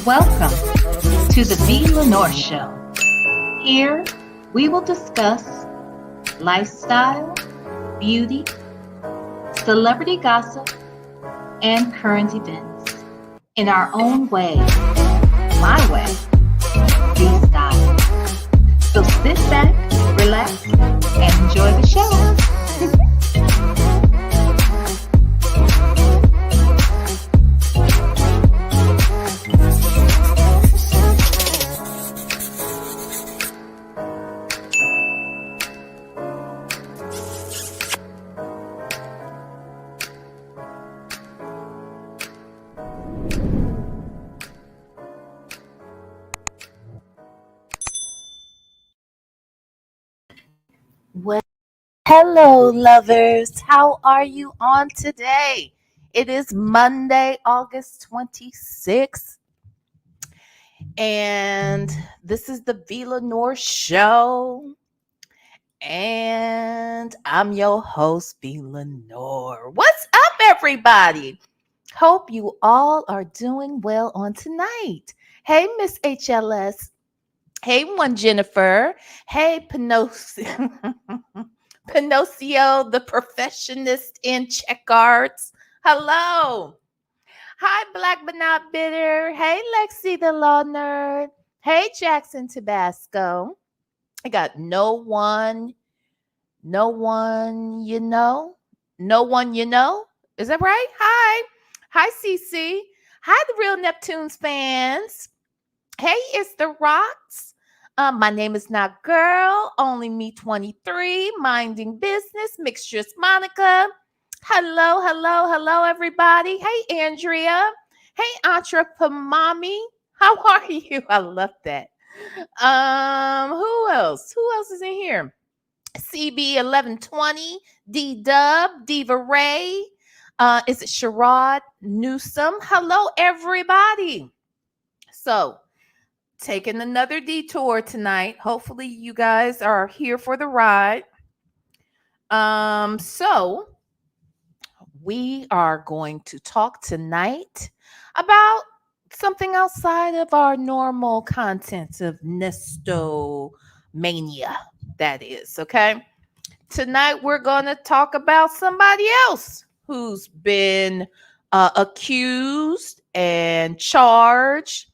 Welcome to the VLenore Show. Here we will discuss lifestyle, beauty, celebrity gossip, and current events in our own way, my way, freestyle. So sit back, relax, and enjoy the show. Well, hello, lovers. How are you on today? It is Monday, August 26th, and this is the VLenore Show. And I'm your host, VLenore. What's up, everybody? Hope you all are doing well on tonight. Hey, Miss HLS. Hey, one Jennifer. Hey, Pinocchio. Pinocchio, the perfectionist in check arts. Hello. Hi, Black but not bitter. Hey, Lexi, the law nerd. Hey, Jackson Tabasco. I got no one you know. No one you know. Is that right? Hi. Hi, CC. Hi, the Real Neptunes fans. Hey, it's the Rocks. My name is not Girl, only me 23, minding business, mixtures Monica. Hello, everybody. Hey, Andrea. Hey, Entrepreneur. How are you? I love that. Who else? Who else is in here? CB1120, D Dub, Diva Ray. Is it Sherrod Newsom? Hello, everybody. So, taking another detour tonight. Hopefully you guys are here for the ride. So we are going to talk tonight about something outside of our normal content of nestomania, that is, okay? Tonight we're going to talk about somebody else who's been accused and charged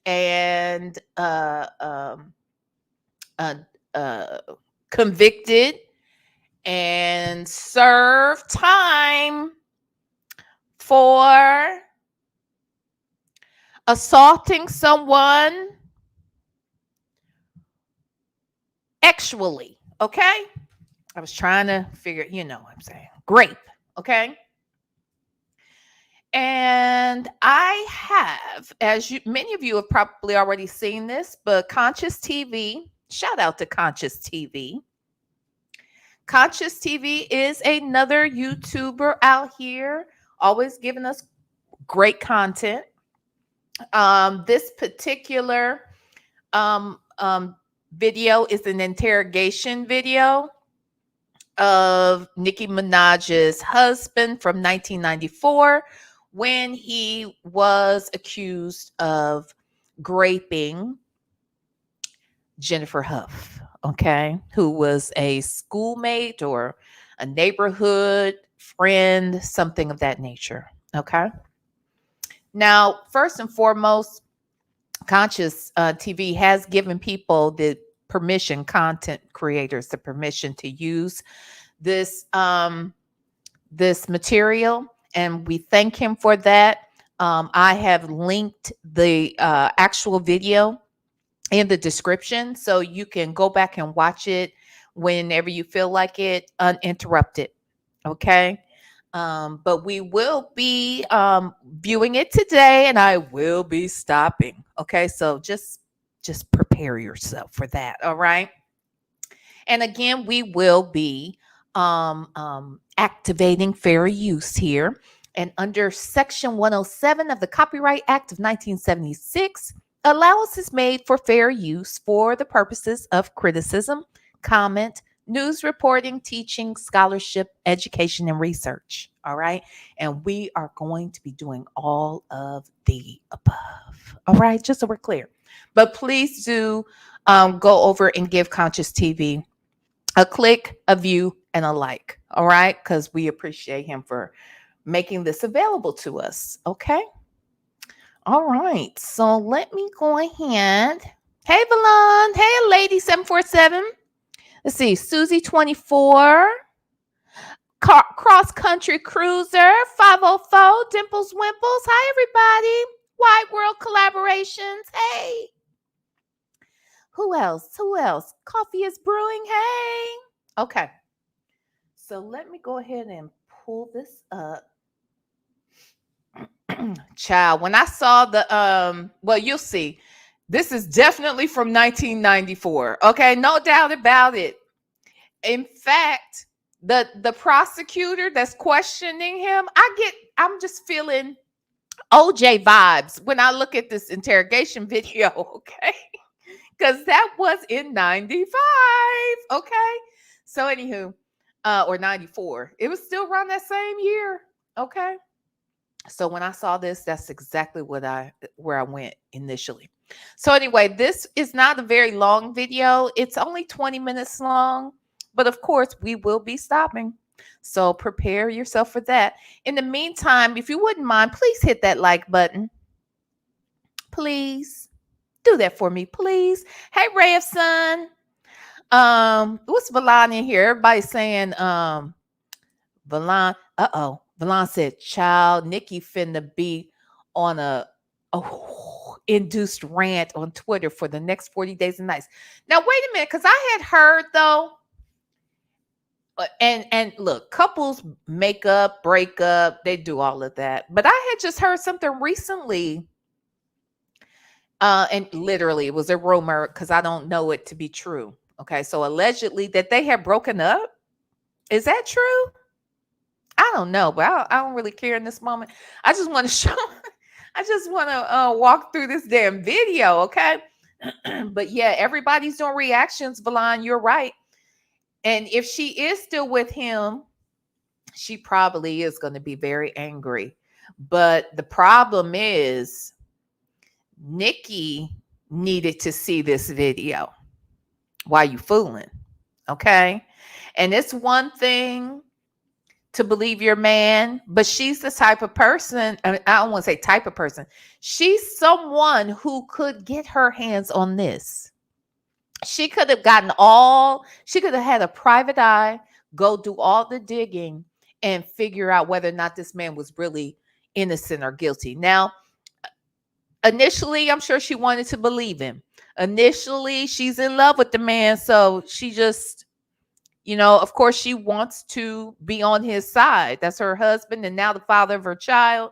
and convicted and served time for assaulting someone sexually. Okay? I was trying to figure, you know what I'm saying. Grape. Okay? And I have, as you, many of you have probably already seen this, but ConsciousTV, shout out to ConsciousTV. ConsciousTV is another YouTuber out here, always giving us great content. This particular video is an interrogation video of Nicki Minaj's husband from 1994. When he was accused of graping Jennifer Hough, okay, who was a schoolmate or a neighborhood friend, something of that nature, okay? Now, first and foremost, Conscious TV has given people the permission, content creators, the permission to use this this material, and we thank him for that. I have linked the actual video in the description, so you can go back and watch it whenever you feel like it, uninterrupted. Okay. But we will be viewing it today, and I will be stopping. Okay, so just prepare yourself for that. All right. And again, we will be activating fair use here. And under Section 107 of the Copyright Act of 1976, allowance is made for fair use for the purposes of criticism, comment, news reporting, teaching, scholarship, education, and research. All right. And we are going to be doing all of the above. All right. Just so we're clear. But please do go over and give Conscious TV a click, a view, and a like. All right. Because we appreciate him for making this available to us. Okay. All right. So let me go ahead. Hey, Valon. Hey, Lady 747. Let's see. Susie 24. Cross Country Cruiser 504. Dimples Wimples. Hi, everybody. White World Collaborations. Hey. Who else? Who else? Coffee is brewing. Hey. Okay. So let me go ahead and pull this up. Child, when I saw the well, you'll see. This is definitely from 1994. Okay, no doubt about it. In fact, the prosecutor that's questioning him, I'm just feeling OJ vibes when I look at this interrogation video, okay? Because that was in 95. Okay. So anywho, or 94. It was still around that same year. Okay. So when I saw this, that's exactly where I went initially. So anyway, this is not a very long video. It's only 20 minutes long, but of course we will be stopping. So prepare yourself for that. In the meantime, if you wouldn't mind, please hit that like button. Please do that for me, please. Hey, Ray of Sun. What's Valon in here? Everybody's saying Valon. Valon said, child, Nikki finna be on a induced rant on Twitter for the next 40 days and nights. Now, wait a minute, because I had heard though, and look, couples make up, break up, they do all of that. But I had just heard something recently. And literally it was a rumor because I don't know it to be true. Okay. So allegedly that they had broken up. Is that true? I don't know, but I don't really care in this moment. I just want to show, I just want to walk through this damn video. Okay. But yeah, everybody's doing reactions. Valon, you're right. And if she is still with him, she probably is going to be very angry. But the problem is, Nikki needed to see this video. Why you fooling? Okay. And it's one thing to believe your man, but she's the type of person, I don't want to say type of person. She's someone who could get her hands on this. She could have she could have had a private eye, go do all the digging and figure out whether or not this man was really innocent or guilty. Now, initially, I'm sure she wanted to believe him. Initially, she's in love with the man. So she just, of course, she wants to be on his side. That's her husband and now the father of her child.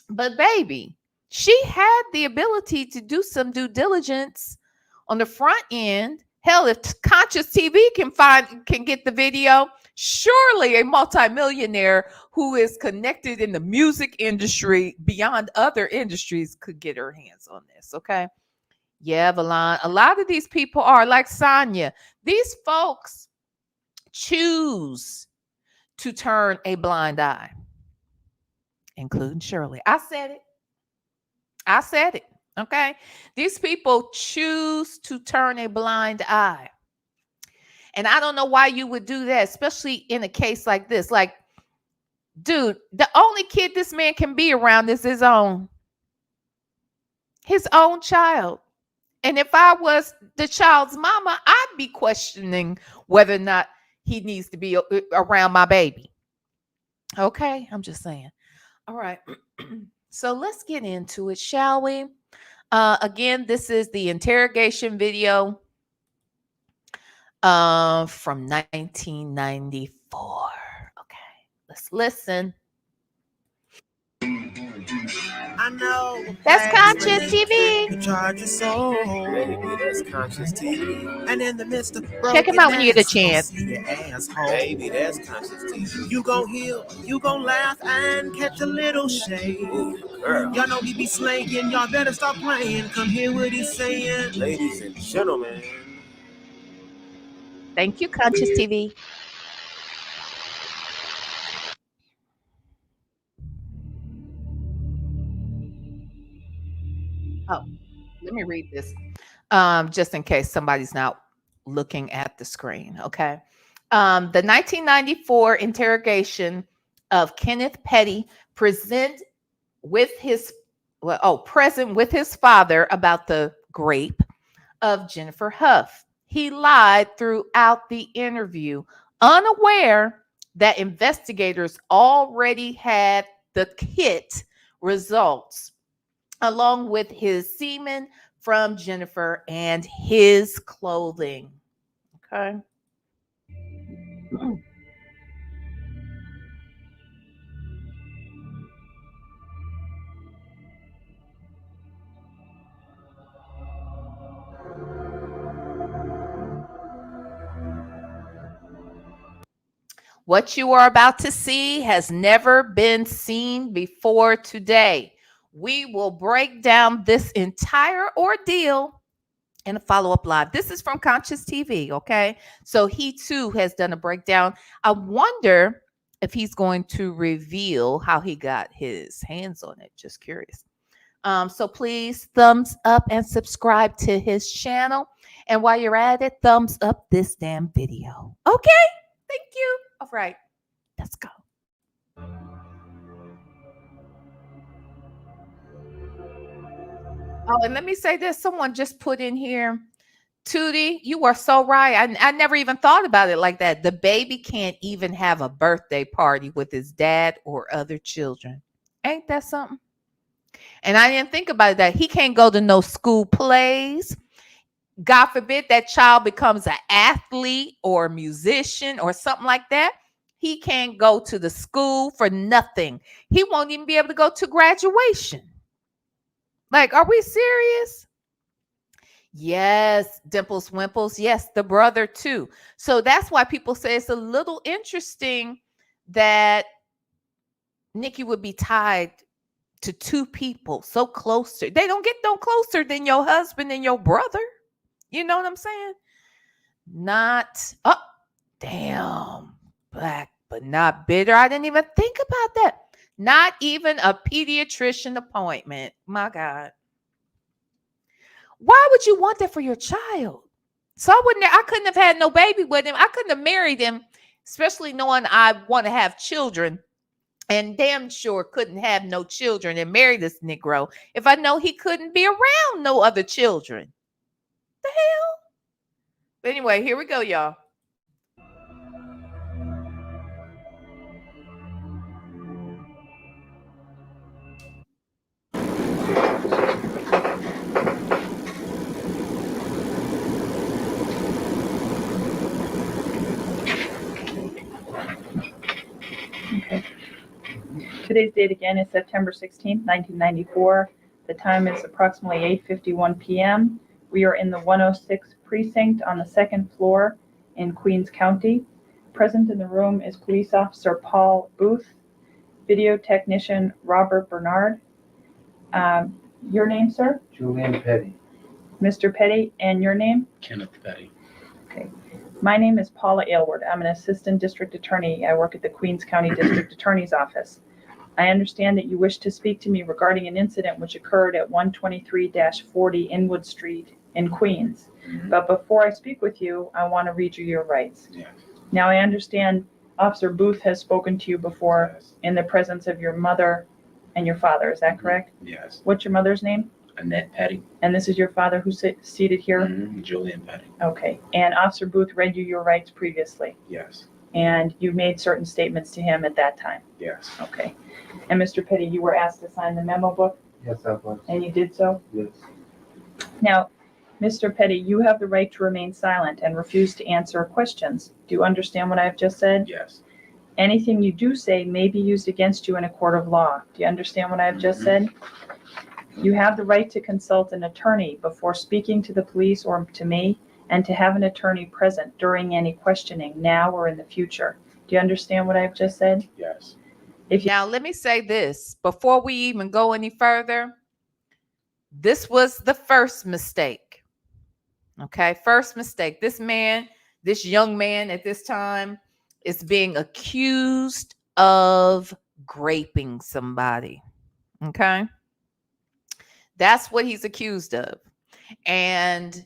But baby, she had the ability to do some due diligence on the front end. Hell, if Conscious TV can get the video, surely a multimillionaire who is connected in the music industry beyond other industries could get her hands on this. Okay. Yeah, Valon. A lot of these people are like Sonya. These folks choose to turn a blind eye, including Shirley. I said it. Okay. These people choose to turn a blind eye. And I don't know why you would do that, especially in a case like this. Like, dude, the only kid this man can be around is his own child. And if I was the child's mama, I'd be questioning whether or not he needs to be around my baby. Okay, I'm just saying. All right. So let's get into it, shall we? Again, this is the interrogation video from 1994. Okay, let's listen. I know that's Conscious TV. You charge your soul. Baby, that's Conscious TV. And in the midst of check him out when you get a chance. Baby, that's Conscious TV. You gon' heal, you gon' laugh and catch a little shade. Ooh, girl. Y'all know he be slaying, y'all better stop playing. Come hear what he's saying. Ladies and gentlemen. Thank you, Conscious TV. Oh, let me read this. Just in case somebody's not looking at the screen. Okay. The 1994 interrogation of Kenneth Petty present with his present with his father about the grape of Jennifer Hough. He lied throughout the interview, unaware that investigators already had the kit results along with his semen from Jennifer and his clothing. Okay. What you are about to see has never been seen before today. We will break down this entire ordeal in a follow up live. This is from Conscious TV, okay? So he too has done a breakdown. I wonder if he's going to reveal how he got his hands on it. Just curious. So please thumbs up and subscribe to his channel. And while you're at it, thumbs up this damn video. Okay? Thank you. All right. Let's go. Oh, and let me say this. Someone just put in here, Tootie, you are so right. I never even thought about it like that. The baby can't even have a birthday party with his dad or other children. Ain't that something? And I didn't think about that. He can't go to no school plays. God forbid that child becomes an athlete or a musician or something like that. He can't go to the school for nothing. He won't even be able to go to graduation. Like, are we serious? Yes, Dimples Wimples. Yes, the brother too. So that's why people say it's a little interesting that Nicki would be tied to two people so close to. They don't get no closer than your husband and your brother. You know what I'm saying? Not damn, black but not bitter. I didn't even think about that. Not even a pediatrician appointment. My God. Why would you want that for your child? So I couldn't have had no baby with him. I couldn't have married him, especially knowing I want to have children. And damn sure couldn't have no children and marry this Negro if I know he couldn't be around no other children. The hell? But anyway, here we go, y'all. Okay. Today's date again is September 16th, 1994. The time is approximately 8:51 p.m. We are in the 106th precinct on the second floor in Queens County. Present in the room is Police Officer Paul Booth, video technician Robert Bernard. Your name, sir? Julian Petty. Mr. Petty, and your name? Kenneth Perry. Okay. My name is Paula Aylward. I'm an assistant district attorney. I work at the Queens County District Attorney's Office. I understand that you wish to speak to me regarding an incident which occurred at 123-40 Inwood Street in Queens. Mm-hmm. But before I speak with you, I want to read you your rights. Yes. Now, I understand Officer Booth has spoken to you before Yes. in the presence of your mother and your father. Is that correct? Yes. What's your mother's name? Annette Petty. And this is your father who's seated here? Mm-hmm. Julian Petty. Okay. And Officer Booth read you your rights previously? Yes. And you made certain statements to him at that time? Yes. Okay. And Mr. Petty, you were asked to sign the memo book? Yes, I was. And you did so? Yes. Now, Mr. Petty, you have the right to remain silent and refuse to answer questions. Do you understand what I've just said? Yes. Anything you do say may be used against you in a court of law. Do you understand what I've just said? You have the right to consult an attorney before speaking to the police or to me, and to have an attorney present during any questioning now or in the future. Do you understand what I've just said? Yes. Now, let me say this before we even go any further. This was the first mistake. Okay, first mistake. This young man at this time is being accused of graping somebody. Okay. That's what he's accused of. And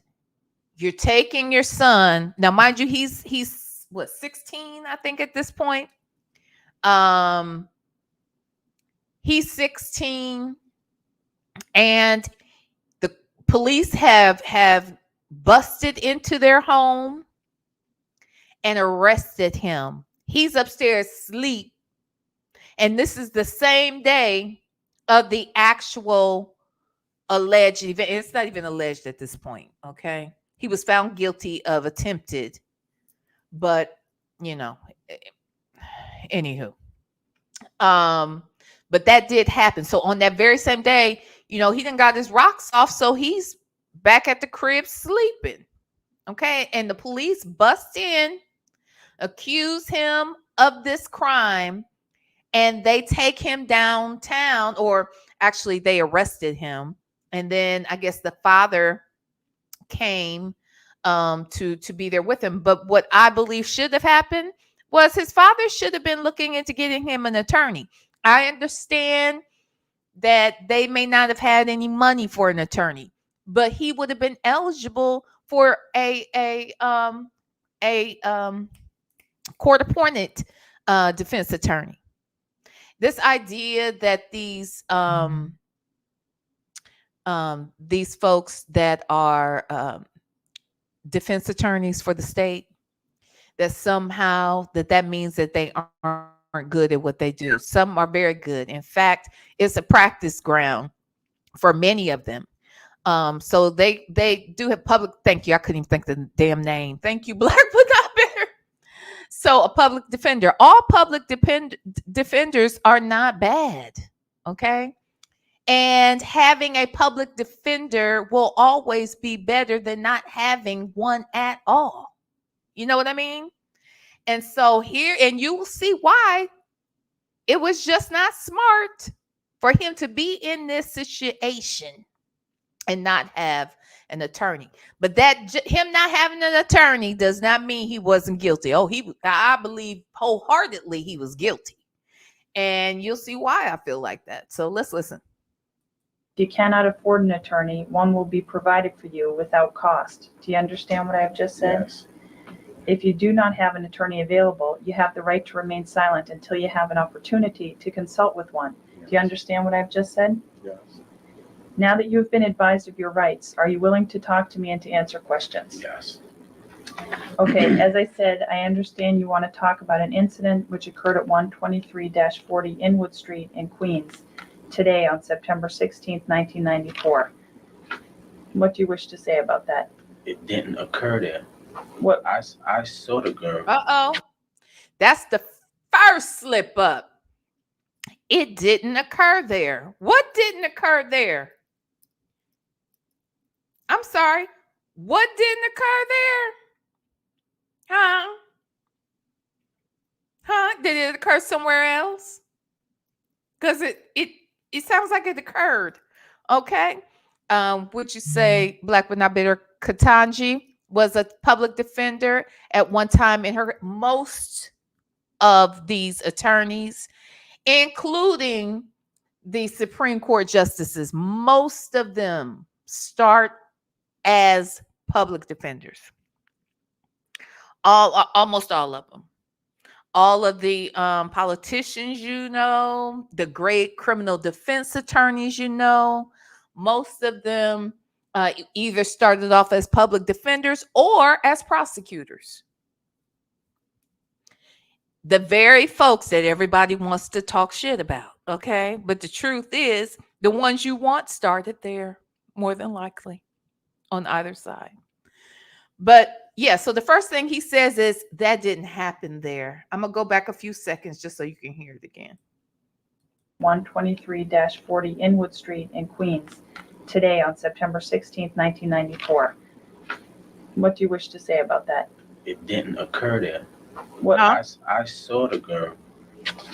you're taking your son. Now, mind you, he's what, 16, I think, at this point. Um, he's 16, and the police have busted into their home and arrested him. He's upstairs asleep. And this is the same day of the actual alleged event. It's not even alleged at this point, okay? He was found guilty of attempted, but you know, anywho. But that did happen. So on that very same day, he done got his rocks off, so he's back at the crib sleeping. Okay. And the police bust in, accuse him of this crime, and they take him downtown, or actually they arrested him. And then I guess the father came to be there with him. But what I believe should have happened was his father should have been looking into getting him an attorney. I understand that they may not have had any money for an attorney, but he would have been eligible for a court appointed defense attorney. This idea that these folks that are defense attorneys for the state, that somehow that means that they aren't good at what they do. Some are very good. In fact, it's a practice ground for many of them. So they do have public. Thank you. I couldn't even think the damn name. Thank you, Black, but not better. So a public defender. All public defenders are not bad. Okay. And having a public defender will always be better than not having one at all. You know what I mean? And so here, and you will see why it was just not smart for him to be in this situation and not have an attorney. But him not having an attorney does not mean he wasn't guilty. I believe wholeheartedly he was guilty. And you'll see why I feel like that. So let's listen. If you cannot afford an attorney, one will be provided for you without cost. Do you understand what I have just said? Yes. If you do not have an attorney available, you have the right to remain silent until you have an opportunity to consult with one. Yes. Do you understand what I've just said? Yes. Now that you have been advised of your rights, are you willing to talk to me and to answer questions? Yes. Okay, as I said, I understand you want to talk about an incident which occurred at 123-40 Inwood Street in Queens today on September 16th, 1994. What do you wish to say about that? It didn't occur there. What? I saw the girl. Uh-oh. That's the first slip up. It didn't occur there. What didn't occur there? I'm sorry. What didn't occur there? Huh? Did it occur somewhere else? Because it sounds like it occurred. Okay. Would you say Black but not bitter Katanji was a public defender at one time in her? Most of these attorneys, including the Supreme Court justices, most of them start as public defenders. Almost all of them. All of the politicians, the great criminal defense attorneys, most of them either started off as public defenders or as prosecutors. The very folks that everybody wants to talk shit about, okay? But the truth is, the ones you want started there, more than likely, on either side. But yeah, so the first thing he says is that didn't happen there. I'm going to go back a few seconds just so you can hear it again. 123-40 Inwood Street in Queens today on September 16th, 1994. What do you wish to say about that? It didn't occur there. What? I saw the girl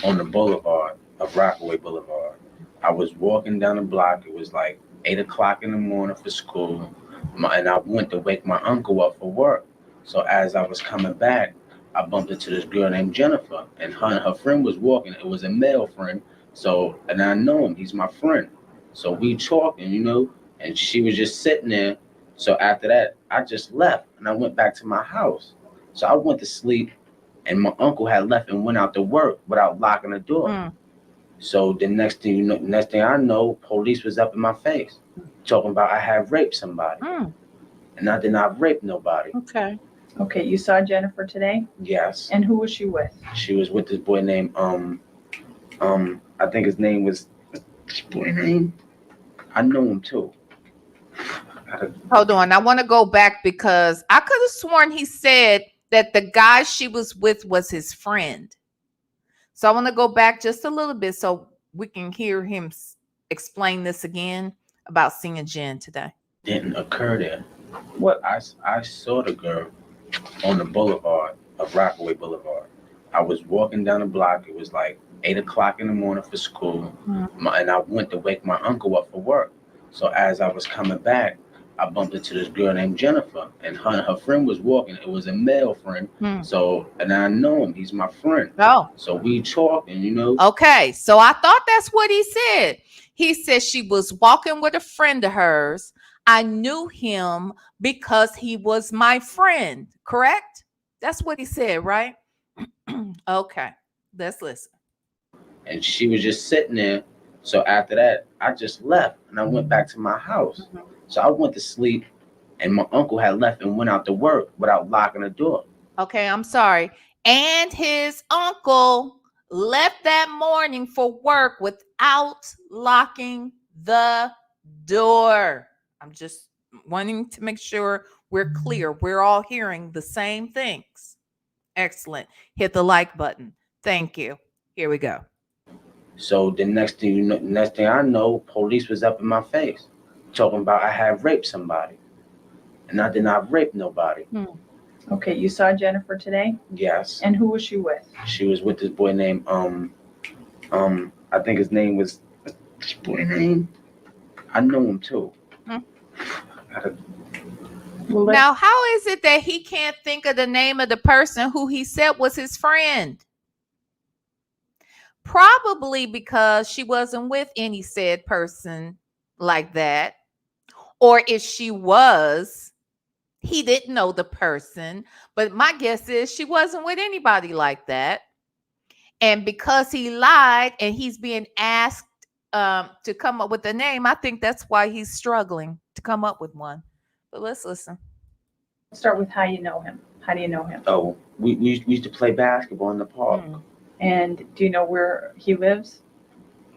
on the boulevard of Rockaway Boulevard. I was walking down the block. It was like 8 o'clock in the morning for school. And I went to wake my uncle up for work. So as I was coming back, I bumped into this girl named Jennifer, and her friend was walking. It was a male friend. So, and I know him. He's my friend. So we talking, and she was just sitting there. So after that, I just left and I went back to my house. So I went to sleep, and my uncle had left and went out to work without locking the door. Mm. So the next thing I know, police was up in my face, talking about I had raped somebody, Mm. and I did not rape nobody. Okay. Okay, you saw Jennifer today? Yes, And who was she with? she was with this boy named I think his name was, this boy name, I know him too. Hold on. I want to go back because I could have sworn he said that the guy she was with was his friend. So I want to go back just a little bit so we can hear him explain this again about seeing Jen today. Didn't occur there. What? I saw the girl on the boulevard of Rockaway Boulevard. I was walking down the block. It was like 8 o'clock in the morning for school, and I went to wake my uncle up for work. So as I was coming back, I bumped into this girl named Jennifer, and her friend was walking. It was a male friend. So, and I know him. He's my friend. Oh. So we talking, Okay. So I thought that's what he said. He said she was walking with a friend of hers. I knew him because he was my friend. Correct? That's what he said, right? Okay. Let's listen. And she was just sitting there. So after that, I just left and I went back to my house. So I went to sleep, and my uncle had left and went out to work without locking the door. Okay, I'm sorry. And his uncle left that morning for work without locking the door. I'm just wanting to make sure we're clear. We're all hearing the same things. Excellent. Hit the like button. Thank you. Here we go. So the next thing I know, police was up in my face, talking about I had raped somebody, and I did not rape nobody. Okay, you saw Jennifer today? Yes. And who was she with? She was with this boy named I think his name was, this boy name, I know him too. Now, how is it that he can't think of the name of the person who he said was his friend? Probably because she wasn't with any said person like that. Or if she was, he didn't know the person. But my guess is she wasn't with anybody like that. And because he lied and he's being asked to come up with a name, I think that's why he's struggling to come up with one. But let's listen. Let's start with how you know him. How do you know him? Oh, we used to play basketball in the park. And do you know where he lives?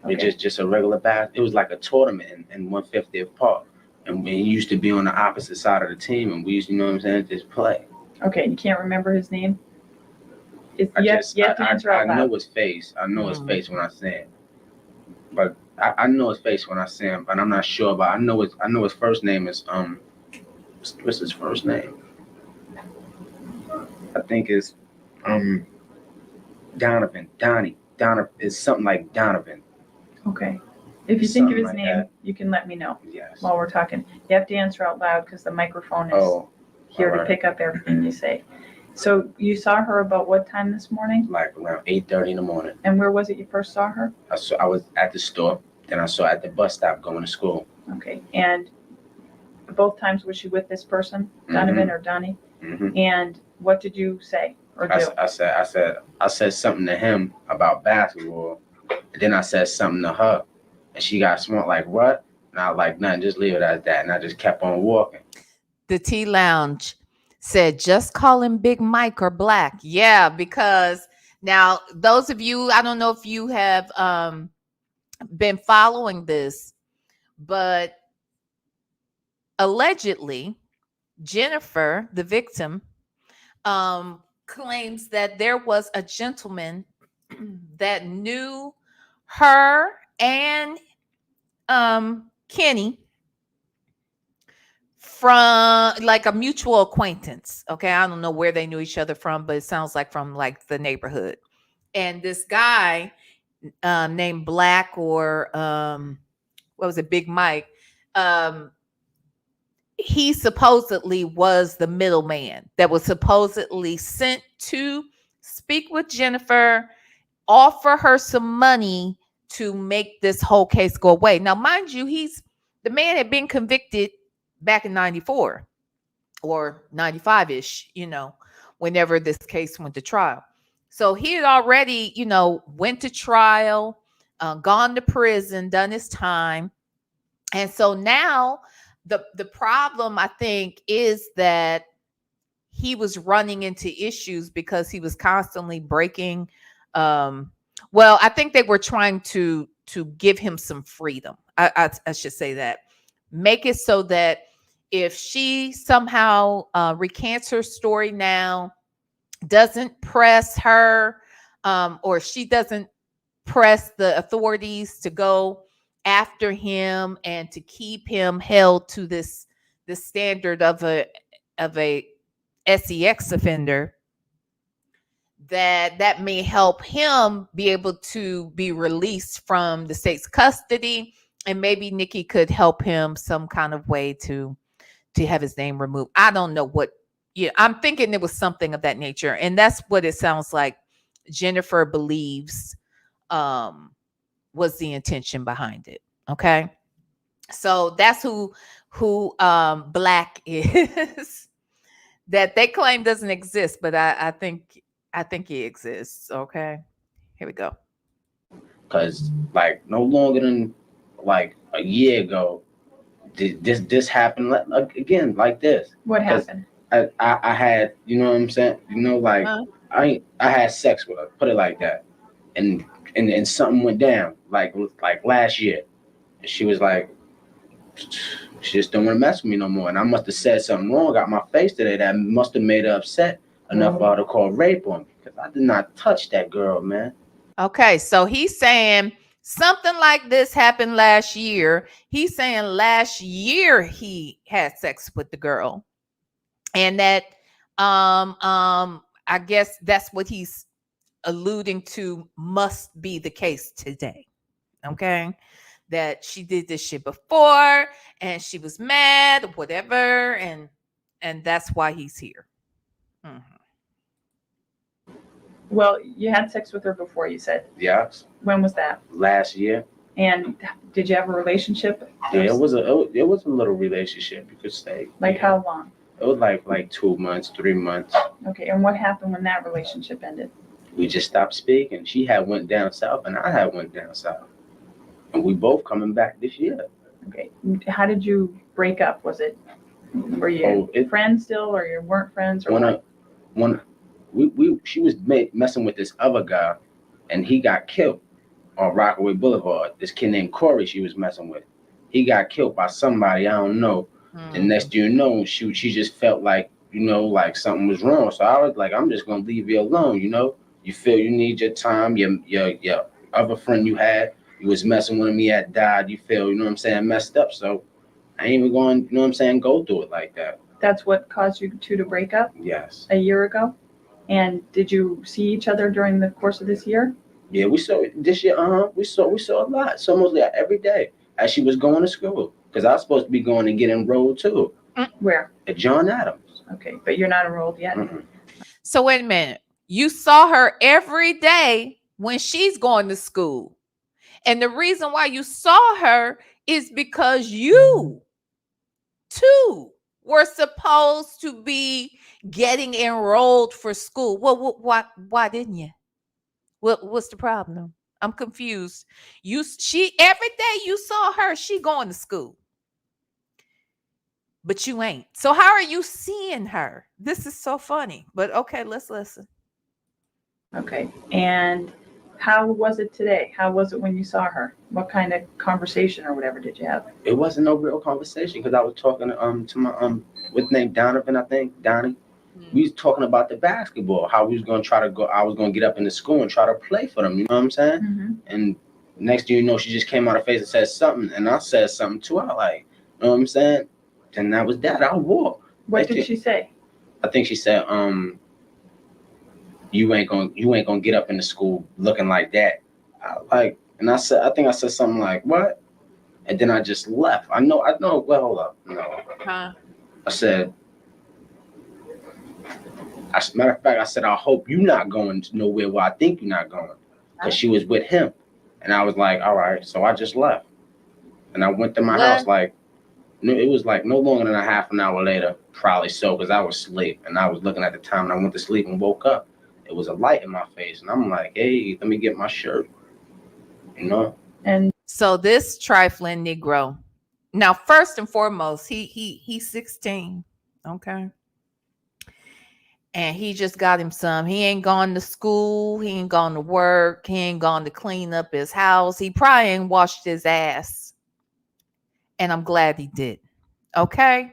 Okay. It's just a regular it was like a tournament in 150th Park. And we used to be on the opposite side of the team, and we used to, you know what I'm saying, just play. Okay, you can't remember his name? I know his face. I know his face when I see him. But I know his face when I see him, but I'm not sure. But I know his first name is what's his first name? I think it's Donovan. Donovan is something like Donovan. Okay. If you think of his name, you can let me know. Yes. While we're talking. You have to answer out loud because the microphone is here to pick up everything you say. So you saw her about what time this morning? Like around 8:30 in the morning. And where was it you first saw her? I was at the store. Then I saw her at the bus stop going to school. Okay. And both times was she with this person, Donovan or Donnie? And what did you say or do? I said something to him about basketball. And then I said something to her. And she got smart, like, what? And I was like, nothing, just leave it as that. And I just kept on walking. The Tea Lounge said, just call him Big Mike or Black. Yeah, because now those of you, I don't know if you have been following this, but allegedly, Jennifer, the victim, claims that there was a gentleman that knew her and Kenny from like a mutual acquaintance. Okay, I don't know where they knew each other from, but it sounds like from like the neighborhood. And this guy named Black or what was it, Big Mike, he supposedly was the middleman that was supposedly sent to speak with Jennifer, offer her some money to make this whole case go away. Now, mind you, the man had been convicted back in 94 or 95-ish, whenever this case went to trial. So he had already, went to trial, gone to prison, done his time. And so now the problem, I think, is that he was running into issues because he was constantly breaking. Well, I think they were trying to give him some freedom. I should say that. Make it so that if she somehow recants her story now, doesn't press her, or she doesn't press the authorities to go after him and to keep him held to this standard of a sex offender, that may help him be able to be released from the state's custody, and maybe Nicki could help him some kind of way to have his name removed. I don't know what. Yeah, I'm thinking it was something of that nature, and that's what it sounds like Jennifer believes was the intention behind it. Okay, so that's who Black is. That they claim doesn't exist, but I think he exists. Okay, here we go. Because like no longer than like a year ago, this happened again like this. What happened? I had, you know what I'm saying? Like I had sex with her, put it like that, and something went down like last year, and she was like, she just don't want to mess with me no more, and I must have said something wrong, got my face today that must have made her upset enough for her to call rape on me, because I did not touch that girl, man. Okay, so he's saying something like this happened last year. He's saying last year he had sex with the girl. And that I guess that's what he's alluding to must be the case today. Okay? That she did this shit before and she was mad, whatever, and that's why he's here. Mm-hmm. Well, you had sex with her before, you said. Yes. When was that? Last year. And did you have a relationship? Yeah, it was a little relationship, you could say. Like how long? It was like 2 months, 3 months. Okay, and what happened when that relationship ended? We just stopped speaking. She had went down south and I had went down south. And we both coming back this year. Okay. How did you break up? Were you friends still, or you weren't friends, or she was messing with this other guy, and he got killed on Rockaway Boulevard. This kid named Corey she was messing with. He got killed by somebody, I don't know. The next thing you know, she just felt like, like something was wrong. So I was like, I'm just gonna leave you alone, You feel you need your time, your other friend you had, you was messing with him, he had died, you feel, messed up. So I ain't even going, go through it like that. That's what caused you two to break up? Yes. A year ago? And did you see each other during the course of this year? Yeah, we saw this year. We saw a lot. So mostly every day as she was going to school, because I was supposed to be going to get enrolled too. Where? At John Adams. Okay, but you're not enrolled yet. Mm-hmm. So wait a minute. You saw her every day when she's going to school, and the reason why you saw her is because you too were supposed to be getting enrolled for school. Well, why didn't you? What's the problem? I'm confused. She every day you saw her, she going to school, but you ain't. So how are you seeing her? This is so funny. But okay, let's listen. Okay, and how was it today? How was it when you saw her? What kind of conversation or whatever did you have? It wasn't no real conversation, because I was talking to my what's name, Donovan, I think, Donnie. We was talking about the basketball, how we was gonna try to go. I was gonna get up in the school and try to play for them. You know what I'm saying? Mm-hmm. And next thing you know, she just came out her face and said something, and I said something to her, like, you know what I'm saying? And that was that. I walked. What did she say? I think she said, you ain't gonna get up in the school looking like that. And I think I said something like, what? And then I just left. I know. Well, hold up. No. Huh? I said, as a matter of fact, I said, I hope you're not going nowhere where I think you're not going. Because she was with him. And I was like, all right. So I just left. And I went to my What? house like, it was like no longer than a half an hour later, probably so, because I was asleep. And I was looking at the time and I went to sleep and woke up. It was a light in my face. And I'm like, hey, let me get my shirt. You know? And So this trifling Negro. Now, first and foremost, he's 16. Okay. And he just got him some. He ain't gone to school. He ain't gone to work. He ain't gone to clean up his house. He probably ain't washed his ass. And I'm glad he did. Okay.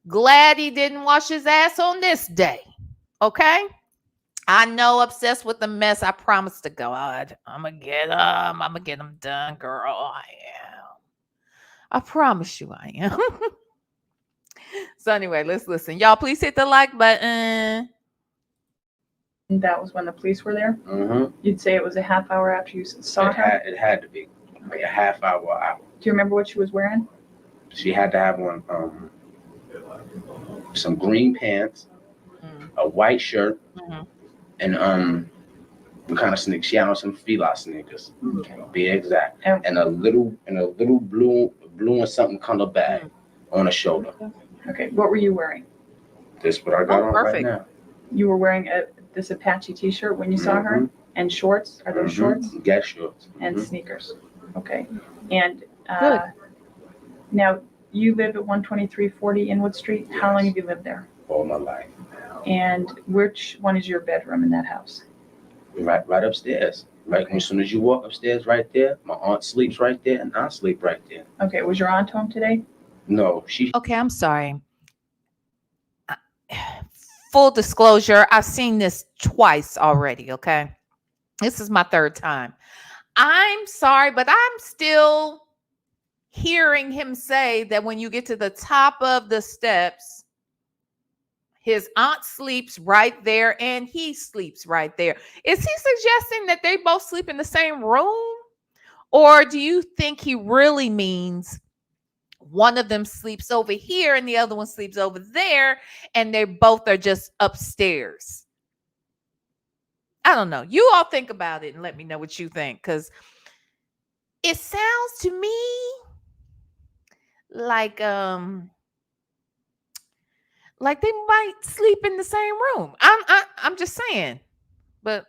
Glad he didn't wash his ass on this day. Okay. I know, obsessed with the mess. I promise to God, I'm gonna get them. I'm gonna get them done, girl. I am. I promise you, I am. So anyway, let's listen. Y'all, please hit the like button. that was when the police were there. Mm-hmm. You'd say it was a half hour after you saw her. It had to be like a half hour out. Do you remember what she was wearing? She had to have on some green pants, a white shirt, and what kind of sneakers? She had on some Fila sneakers, to be exact, and a little blue and something color bag on her shoulder. Okay, what were you wearing? This is what I got on perfect. right now. You were wearing this Apache t-shirt when you saw her, and shorts. Are those shorts? Gas shorts. And sneakers. Okay, and Good. now you live at 12340 Inwood Street. Yes. How long have you lived there? All my life. And which one is your bedroom in that house? Right upstairs. Right, as soon as you walk upstairs, right there. My aunt sleeps right there, and I sleep right there. Okay, was your aunt home today? No, she. Okay, I'm sorry. Full disclosure, I've seen this twice already. Okay. This is my third time. I'm sorry, but I'm still hearing him say that when you get to the top of the steps, his aunt sleeps right there and he sleeps right there. Is he suggesting that they both sleep in the same room? Or do you think he really means one of them sleeps over here and the other one sleeps over there and they both are just upstairs? I don't know. You all think about it and let me know what you think, because it sounds to me like they might sleep in the same room. I'm just saying. But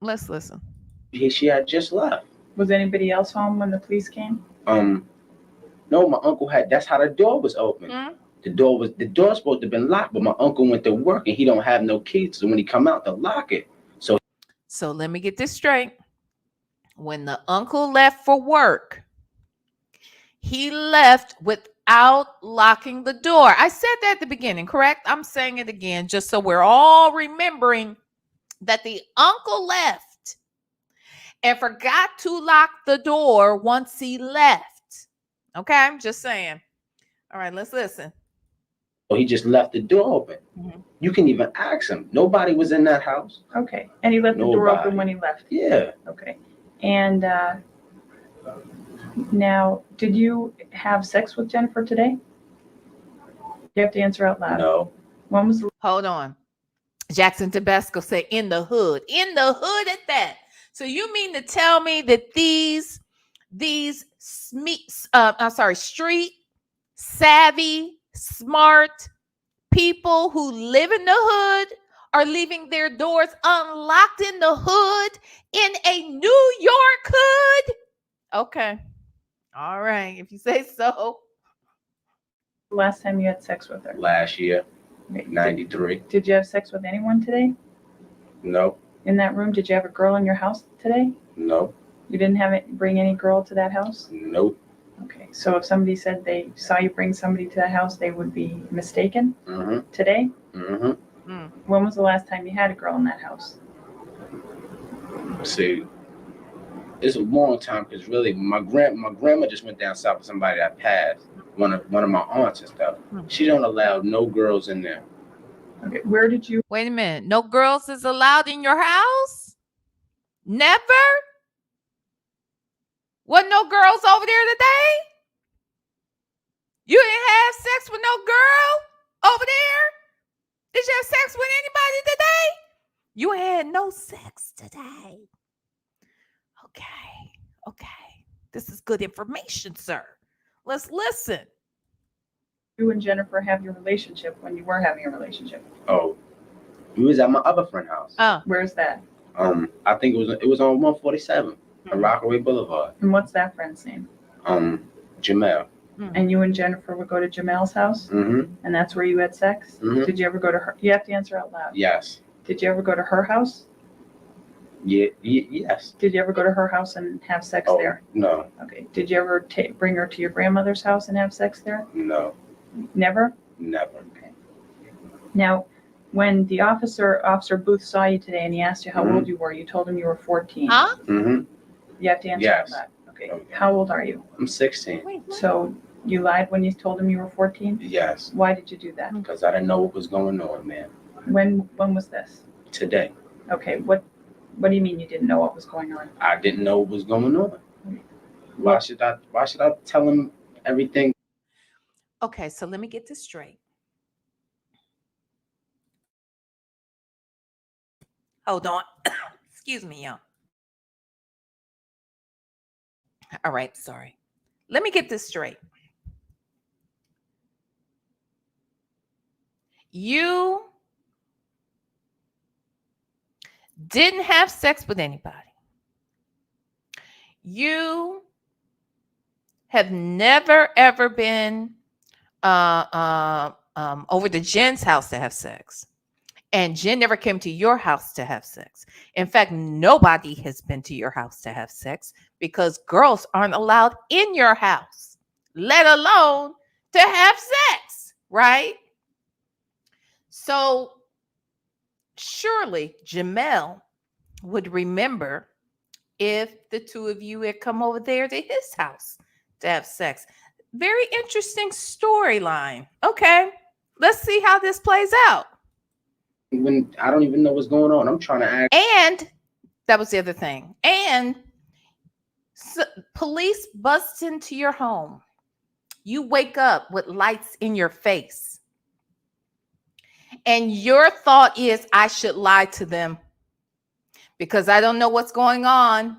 let's listen. She had just left. Was anybody else home when the police came? No, my uncle had. That's how the door was open. The door's supposed to have been locked, but my uncle went to work and he don't have no keys. So when he come out to lock it. So let me get this straight. When the uncle left for work, he left without locking the door. I said that at the beginning, correct? I'm saying it again, just so we're all remembering that the uncle left and forgot to lock the door once he left. Okay, I'm just saying. All right, let's listen. So he just left the door open. You can even ask him. Nobody was in that house. Okay, and he left the door open when he left. Yeah. Okay, and now, did you have sex with Jennifer today? You have to answer out loud. No. When was the Hold on. Jackson Tabasco said in the hood. In the hood at that. So you mean to tell me that these street savvy, smart people who live in the hood are leaving their doors unlocked in the hood in a New York hood? Okay. All right. If you say so. last time you had sex with her? Last year, 93. Did you have sex with anyone today? No. In that room, did you have a girl in your house today? No. You didn't bring any girl to that house? Nope. Okay, so if somebody said they saw you bring somebody to that house, they would be mistaken today? When was the last time you had a girl in that house? See, it's a long time because really my grandma just went down south with somebody that passed, one of my aunts and stuff. She don't allow no girls in there. Okay, where did you? Wait a minute. No girls is allowed in your house? Never? Wasn't no girls over there today? You didn't have sex with no girl over there? Did you have sex with anybody today? You had no sex today. Okay. Okay, this is good information, sir. Let's listen. You and Jennifer have your relationship when you were having a relationship. Oh, we was at my other friend's house. Oh, Where's that? I think it was on 147 on Mhm. Rockaway Boulevard. And what's that friend's name? Jamel. And you and Jennifer would go to Jamel's house, Mm-hmm. and that's where you had sex? Mhm. Did you ever go to her? You have to answer out loud. Yes. Did you ever go to her house? Yeah. Yes. Did you ever go to her house and have sex Oh, there? no. Okay. Did you ever bring her to your grandmother's house and have sex there? No. Never? Never. Now, when the Officer Booth saw you today and he asked you how Mhm. old you were, you told him you were 14. huh? Mm-hmm. You have to answer Yes. that. Okay. Okay. How old are you? I'm 16. Wait, what? So you lied when you told him you were 14? Yes. Why did you do that? Because I didn't know what was going on, man. When was this? Today. Okay. What do you mean you didn't know what was going on? I didn't know what was going on. Why should I tell him everything? Okay, so let me get this straight. Hold on. Excuse me, y'all. All right, sorry. Let me get this straight. You didn't have sex with anybody. You have never ever been over to Jen's house to have sex. And Jen never came to your house to have sex. In fact, nobody has been to your house to have sex because girls aren't allowed in your house, let alone to have sex, right? So surely Jamel would remember if the two of you had come over there to his house to have sex. Very interesting storyline. Okay, let's see how this plays out. When I don't even know what's going on, I'm trying to act. And that was the other thing. And police bust into your home. You wake up with lights in your face. And your thought is, I should lie to them because I don't know what's going on.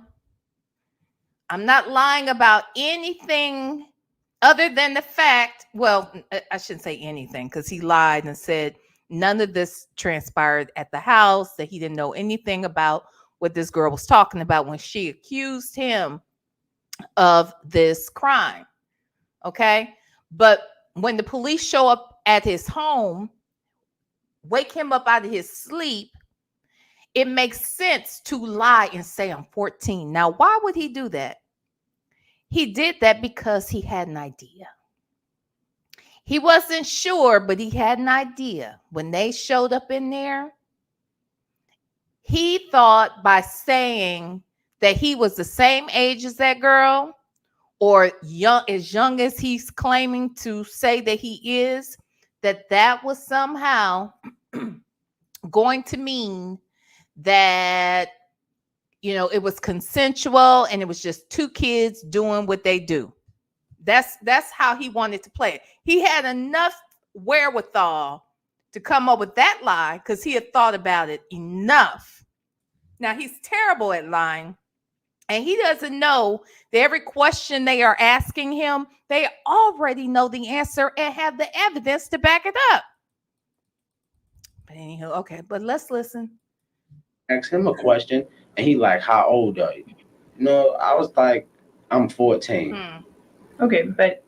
I'm not lying about anything other than the fact, well, I shouldn't say anything because he lied and said none of this transpired at the house, that he didn't know anything about what this girl was talking about when she accused him of this crime. Okay. But when the police show up at his home, wake him up out of his sleep, it makes sense to lie and say, I'm 14. Now, why would he do that? He did that because he had an idea. He wasn't sure, but he had an idea. When they showed up in there, he thought by saying that he was the same age as that girl, or as young as he's claiming to say that he is, that was somehow going to mean that, you know, it was consensual and it was just two kids doing what they do. That's how he wanted to play it. He had enough wherewithal to come up with that lie because he had thought about it enough. Now, he's terrible at lying, and he doesn't know that every question they are asking him, they already know the answer and have the evidence to back it up. But anywho, okay, but let's listen. Ask him a question, and he like, "How old are you?" No, I was like, "I'm 14." Okay, but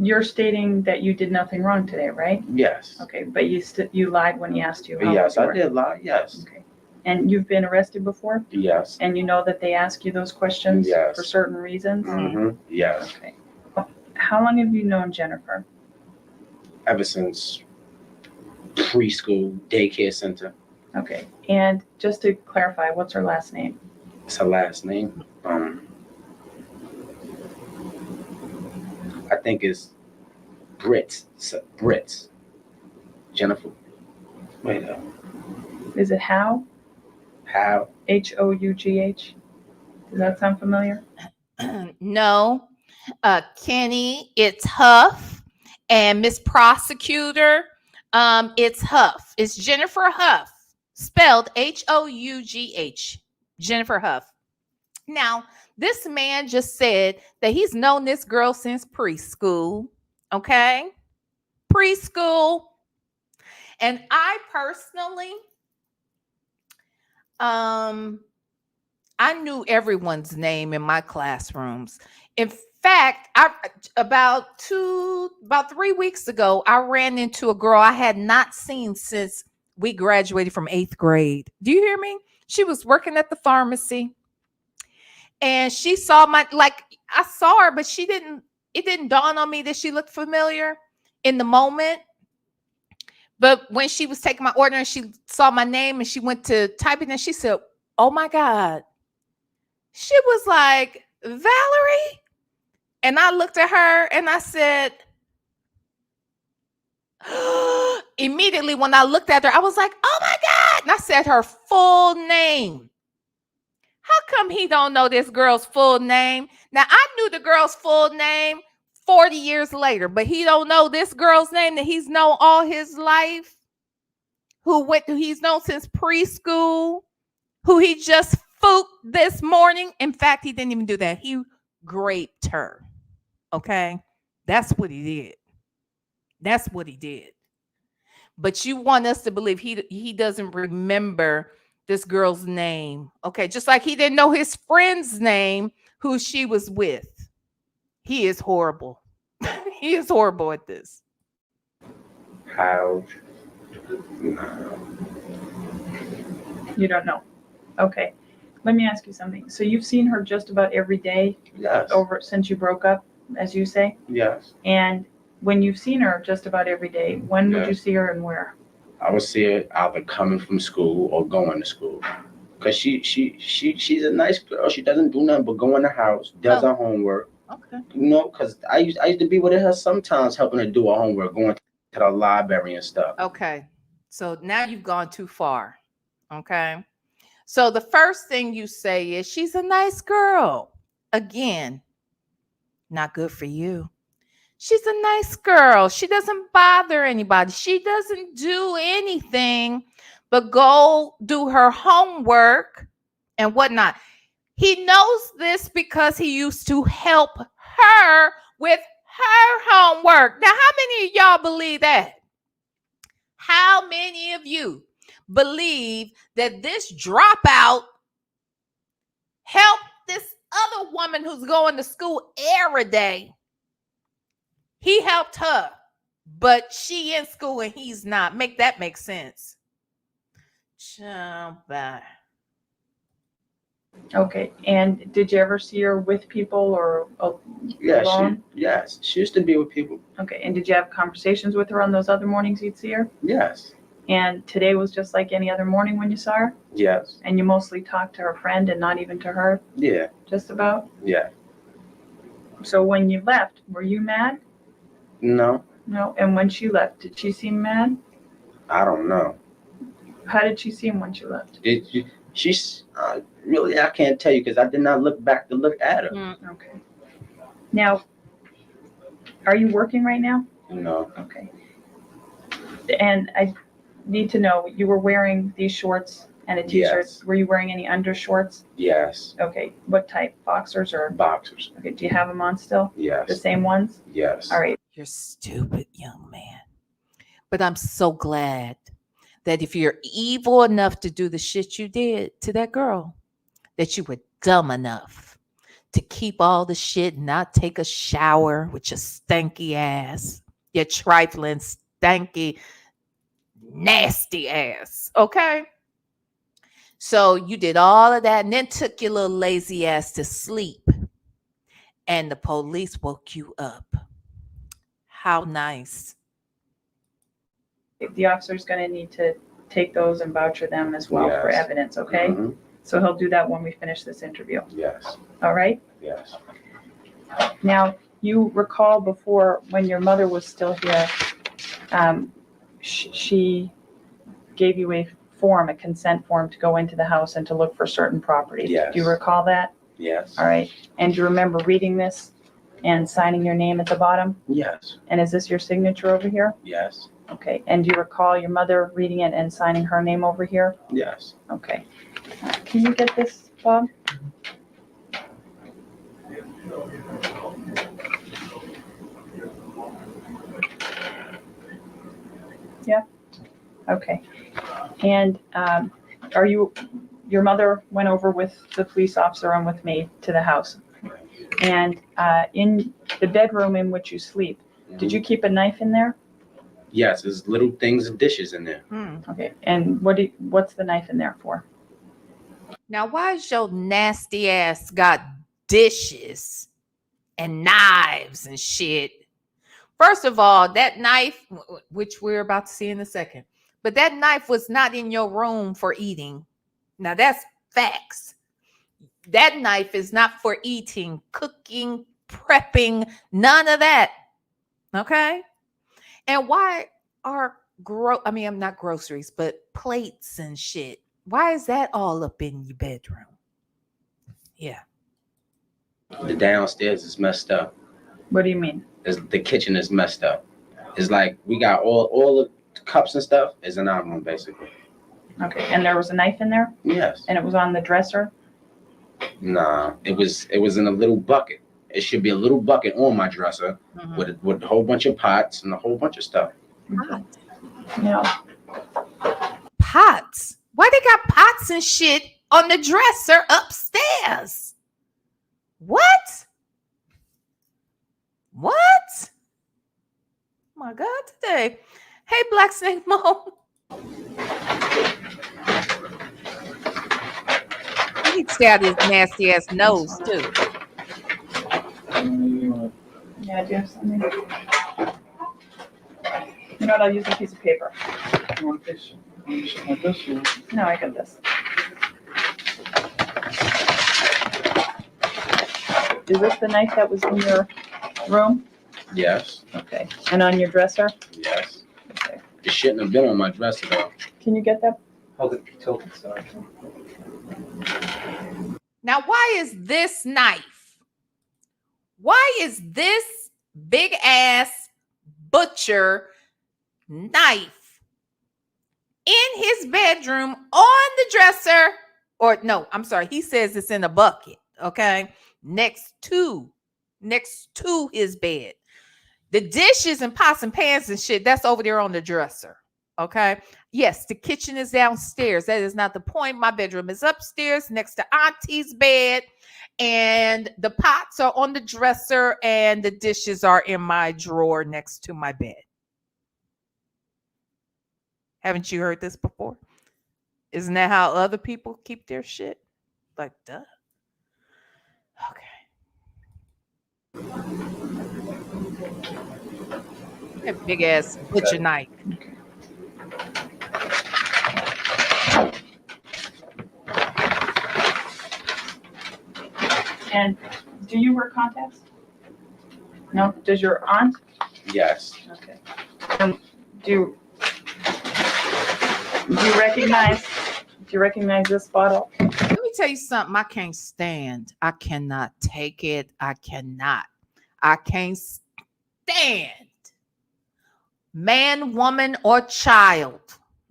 you're stating that you did nothing wrong today, right? Yes. Okay, but you lied when he asked you. How Yes, old you I were. did lie. Yes. Okay. And you've been arrested before? Yes. And you know that they ask you those questions Yes. for certain reasons? Mm-hmm. Yes. Okay. How long have you known Jennifer? Ever since preschool, daycare center. Okay. And just to clarify, what's her last name? It's her last name. I think it's Brits. Jennifer. Wait up. Is it Hough? How? Hough? Does that sound familiar? No. Kenny, it's Hough. And Miss Prosecutor, it's Hough. It's Jennifer Hough, spelled Hough. Jennifer Hough. Now, This man just said that he's known this girl since preschool. Okay? Preschool. And I personally, I knew everyone's name in my classrooms. In fact, about 3 weeks ago, I ran into a girl I had not seen since we graduated from 8th grade. Do you hear me? She was working at the pharmacy, and she saw I saw her, but it didn't dawn on me that she looked familiar in the moment. But when she was taking my order and she saw my name and she went to type it and she said, "Oh my God." She was like, "Valerie?" And I looked at her and I said, immediately when I looked at her, I was like, "Oh my God." And I said her full name. How come he don't know this girl's full name? Now, I knew the girl's full name 40 years later, but he don't know this girl's name that he's known all his life, who he's known since preschool, who he just fooked this morning. In fact, he didn't even do that. He raped her. Okay? That's what he did. That's what he did. But you want us to believe he doesn't remember this girl's name. Okay, just like he didn't know his friend's name who she was with. He is horrible. He is horrible at this. How? You don't know. Okay. Let me ask you something. So you've seen her just about every day Yes. since you broke up, as you say? Yes. And when you've seen her just about every day, when would you see her and where? I would see her either coming from school or going to school. Cause she's a nice girl. She doesn't do nothing but go in the house, does her homework. Okay. You know, cause I used to be with her sometimes, helping her do her homework, going to the library and stuff. Okay. So now you've gone too far. Okay. So the first thing you say is she's a nice girl. Again, not good for you. She's a nice girl. She doesn't bother anybody. She doesn't do anything but go do her homework and whatnot. He knows this because he used to help her with her homework. Now, how many of y'all believe that? How many of you believe that this dropout helped this other woman who's going to school every day? He helped her, but she in school and he's not. Make sense. Bye. Okay. And did you ever see her with people or alone? Yes. She used to be with people. Okay. And did you have conversations with her on those other mornings you'd see her? Yes. And today was just like any other morning when you saw her? Yes. And you mostly talked to her friend and not even to her? Yeah. Just about? Yeah. So when you left, were you mad? No. No. And when she left, did she seem mad? I don't know. How did she seem when she left? She's really, I can't tell you because I did not look back to look at her. Okay. Now, are you working right now? No. Okay. And I need to know, you were wearing these shorts and a t-shirt. Yes. Were you wearing any undershorts? Yes. Okay. What type? Boxers or? Boxers. Okay. Do you have them on still? Yes. The same ones? Yes. All right. You're stupid, young man. But I'm so glad that if you're evil enough to do the shit you did to that girl, that you were dumb enough to keep all the shit and not take a shower with your stanky ass, your trifling, stanky, nasty ass. Okay? So you did all of that and then took your little lazy ass to sleep. And the police woke you up. How nice. The officer's going to need to take those and voucher them as well for Yes. evidence, okay? Mm-hmm. So he'll do that when we finish this interview. Yes. All right? Yes. Now, you recall before when your mother was still here, she gave you a consent form to go into the house and to look for certain properties. Yes. Do you recall that? Yes. All right. And do you remember reading this and signing your name at the bottom? Yes. And is this your signature over here? Yes. Okay. And do you recall your mother reading it and signing her name over here? Yes. Okay. Can you get this, Bob? Yeah. Okay. And your mother went over with the police officer and with me to the house. And in the bedroom in which you sleep, did you keep a knife in there? Yes, there's little things and dishes in there. Okay. And what's the knife in there for? Now, why is your nasty ass got dishes and knives and shit? First of all, that knife, which we're about to see in a second, but that knife was not in your room for eating. Now, that's facts. That knife is not for eating, cooking, prepping, none of that. Okay? And why are I'm not groceries, but plates and shit. Why is that all up in your bedroom? Yeah. The downstairs is messed up. What do you mean? The kitchen is messed up. It's like we got all the cups and stuff is in our room basically. Okay. And there was a knife in there? Yes. And it was on the dresser? Nah, it was in a little bucket. It should be a little bucket on my dresser with a whole bunch of pots and a whole bunch of stuff. Pots. Yeah. Pots? Why they got pots and shit on the dresser upstairs? What? What? Oh my God, today. Hey, Black Snake Mo. He stay out his nasty ass nose too. Yeah, do you have something? You know what? I'll use a piece of paper. You want a picture? Like this one? No, I got this. Is this the knife that was in your room? Yes. Okay. And on your dresser? Yes. Okay. It shouldn't have been on my dresser though. Can you get that? Hold it, tilt it, sorry. Now, why is this knife? Why is this big ass butcher knife in his bedroom on the dresser? Or no, I'm sorry. He says it's in a bucket. Okay. Next to his bed. The dishes and pots and pans and shit, that's over there on the dresser. Okay. Yes, the kitchen is downstairs. That is not the point. My bedroom is upstairs next to Auntie's bed. And the pots are on the dresser and the dishes are in my drawer next to my bed. Haven't you heard this before? Isn't that how other people keep their shit? Like, duh. Okay. That big ass butcher knife. Okay. And do you wear contacts? No? Does your aunt? Yes. Okay. Do you recognize this bottle? Let me tell you something I can't stand. I cannot take it. I can't stand man, woman, or child.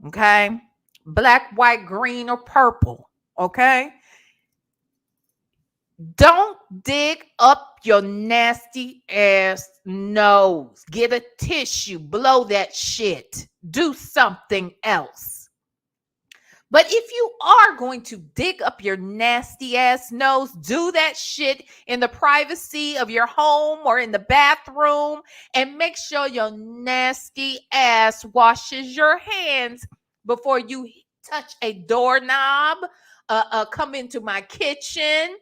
Okay? Black, white, green, or purple. Okay? Don't dig up your nasty ass nose. Get a tissue. Blow that shit. Do something else. But if you are going to dig up your nasty ass nose, do that shit in the privacy of your home or in the bathroom, and make sure your nasty ass washes your hands before you touch a doorknob, come into my kitchen,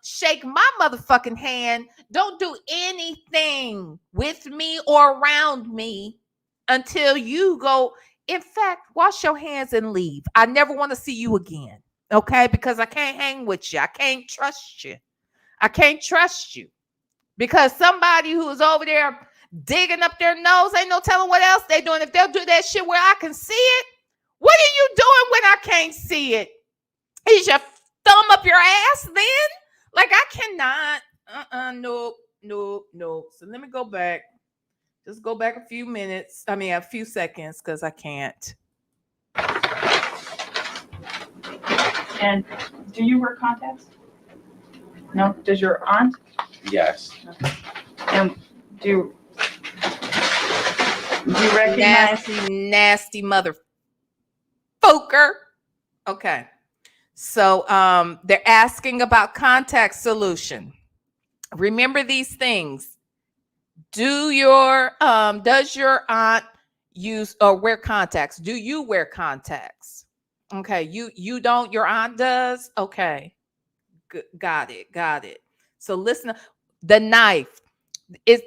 shake my motherfucking hand. Don't do anything with me or around me until you go. In fact, wash your hands and leave. I never want to see you again. Okay? Because I can't hang with you. I can't trust you. I can't trust you. Because somebody who's over there digging up their nose, ain't no telling what else they're doing. If they'll do that shit where I can see it, what are you doing when I can't see it? Is your thumb up your ass then? Like, I cannot. Nope. So let me go back. Just go back a few seconds, because I can't. And do you wear contacts? No? Does your aunt? Yes. Okay. And do you recognize? Nasty motherfucker. Okay. So they're asking about contact solution. Remember these things. Does your aunt use or wear contacts? Do you wear contacts? Okay, you don't, your aunt does? Okay. Got it. So listen, the knife.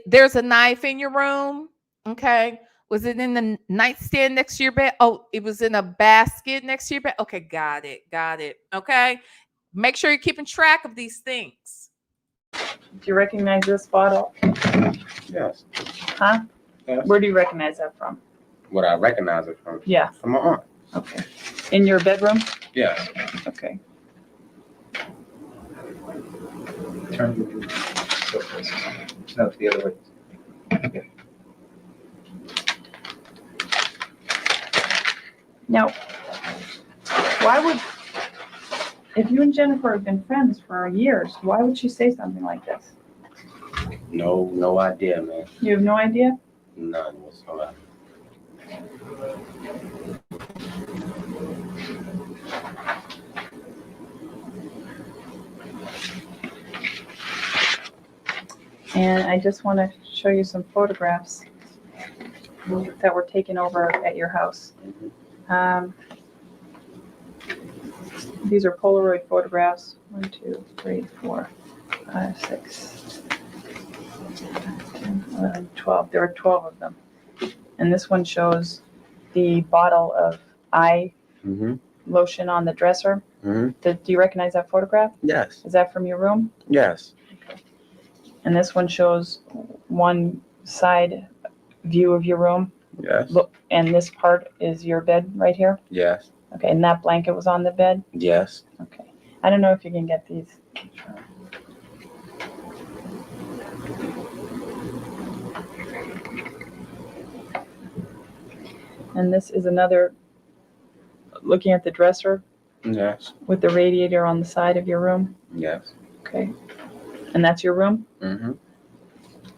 There's a knife in your room? Okay. Was it in the nightstand next to your bed? Oh, it was in a basket next to your bed? Okay, got it. Okay. Make sure you're keeping track of these things. Do you recognize this bottle? Yes. Huh? Yes. Where do you recognize that from? What I recognize it from? Yeah. From my aunt. Okay. In your bedroom? Yes. Okay. Turn the surface. No, it's the other way. Okay. Now, why would, if you and Jennifer have been friends for years, why would she say something like this? No idea, man. You have no idea? None whatsoever. And I just want to show you some photographs that were taken over at your house. These are Polaroid photographs. 1, 2, 3, 4, 5, 6, 10, 11, 12. There are 12 of them. And this one shows the bottle of eye lotion on the dresser. Do you recognize that photograph? Yes. Is that from your room? Yes. And this one shows one side view of your room. Yes. Look, and this part is your bed right here. Yes. Okay, and that blanket was on the bed. Yes. Okay, I don't know if you can get these. And this is another, looking at the dresser Yes. with the radiator on the side of your room. Yes. Okay, and that's your room.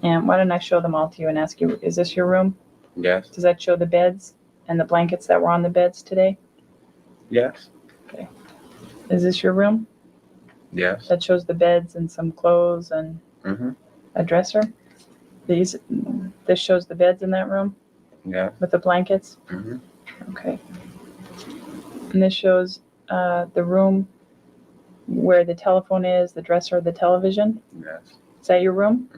And why don't I show them all to you and ask you, is this your room? Yes. Does that show the beds and the blankets that were on the beds today? Yes. Okay. Is this your room? Yes. That shows the beds and some clothes and a dresser? This shows the beds in that room? Yeah. With the blankets? Okay. And this shows the room where the telephone is, the dresser, the television? Yes. Is that your room?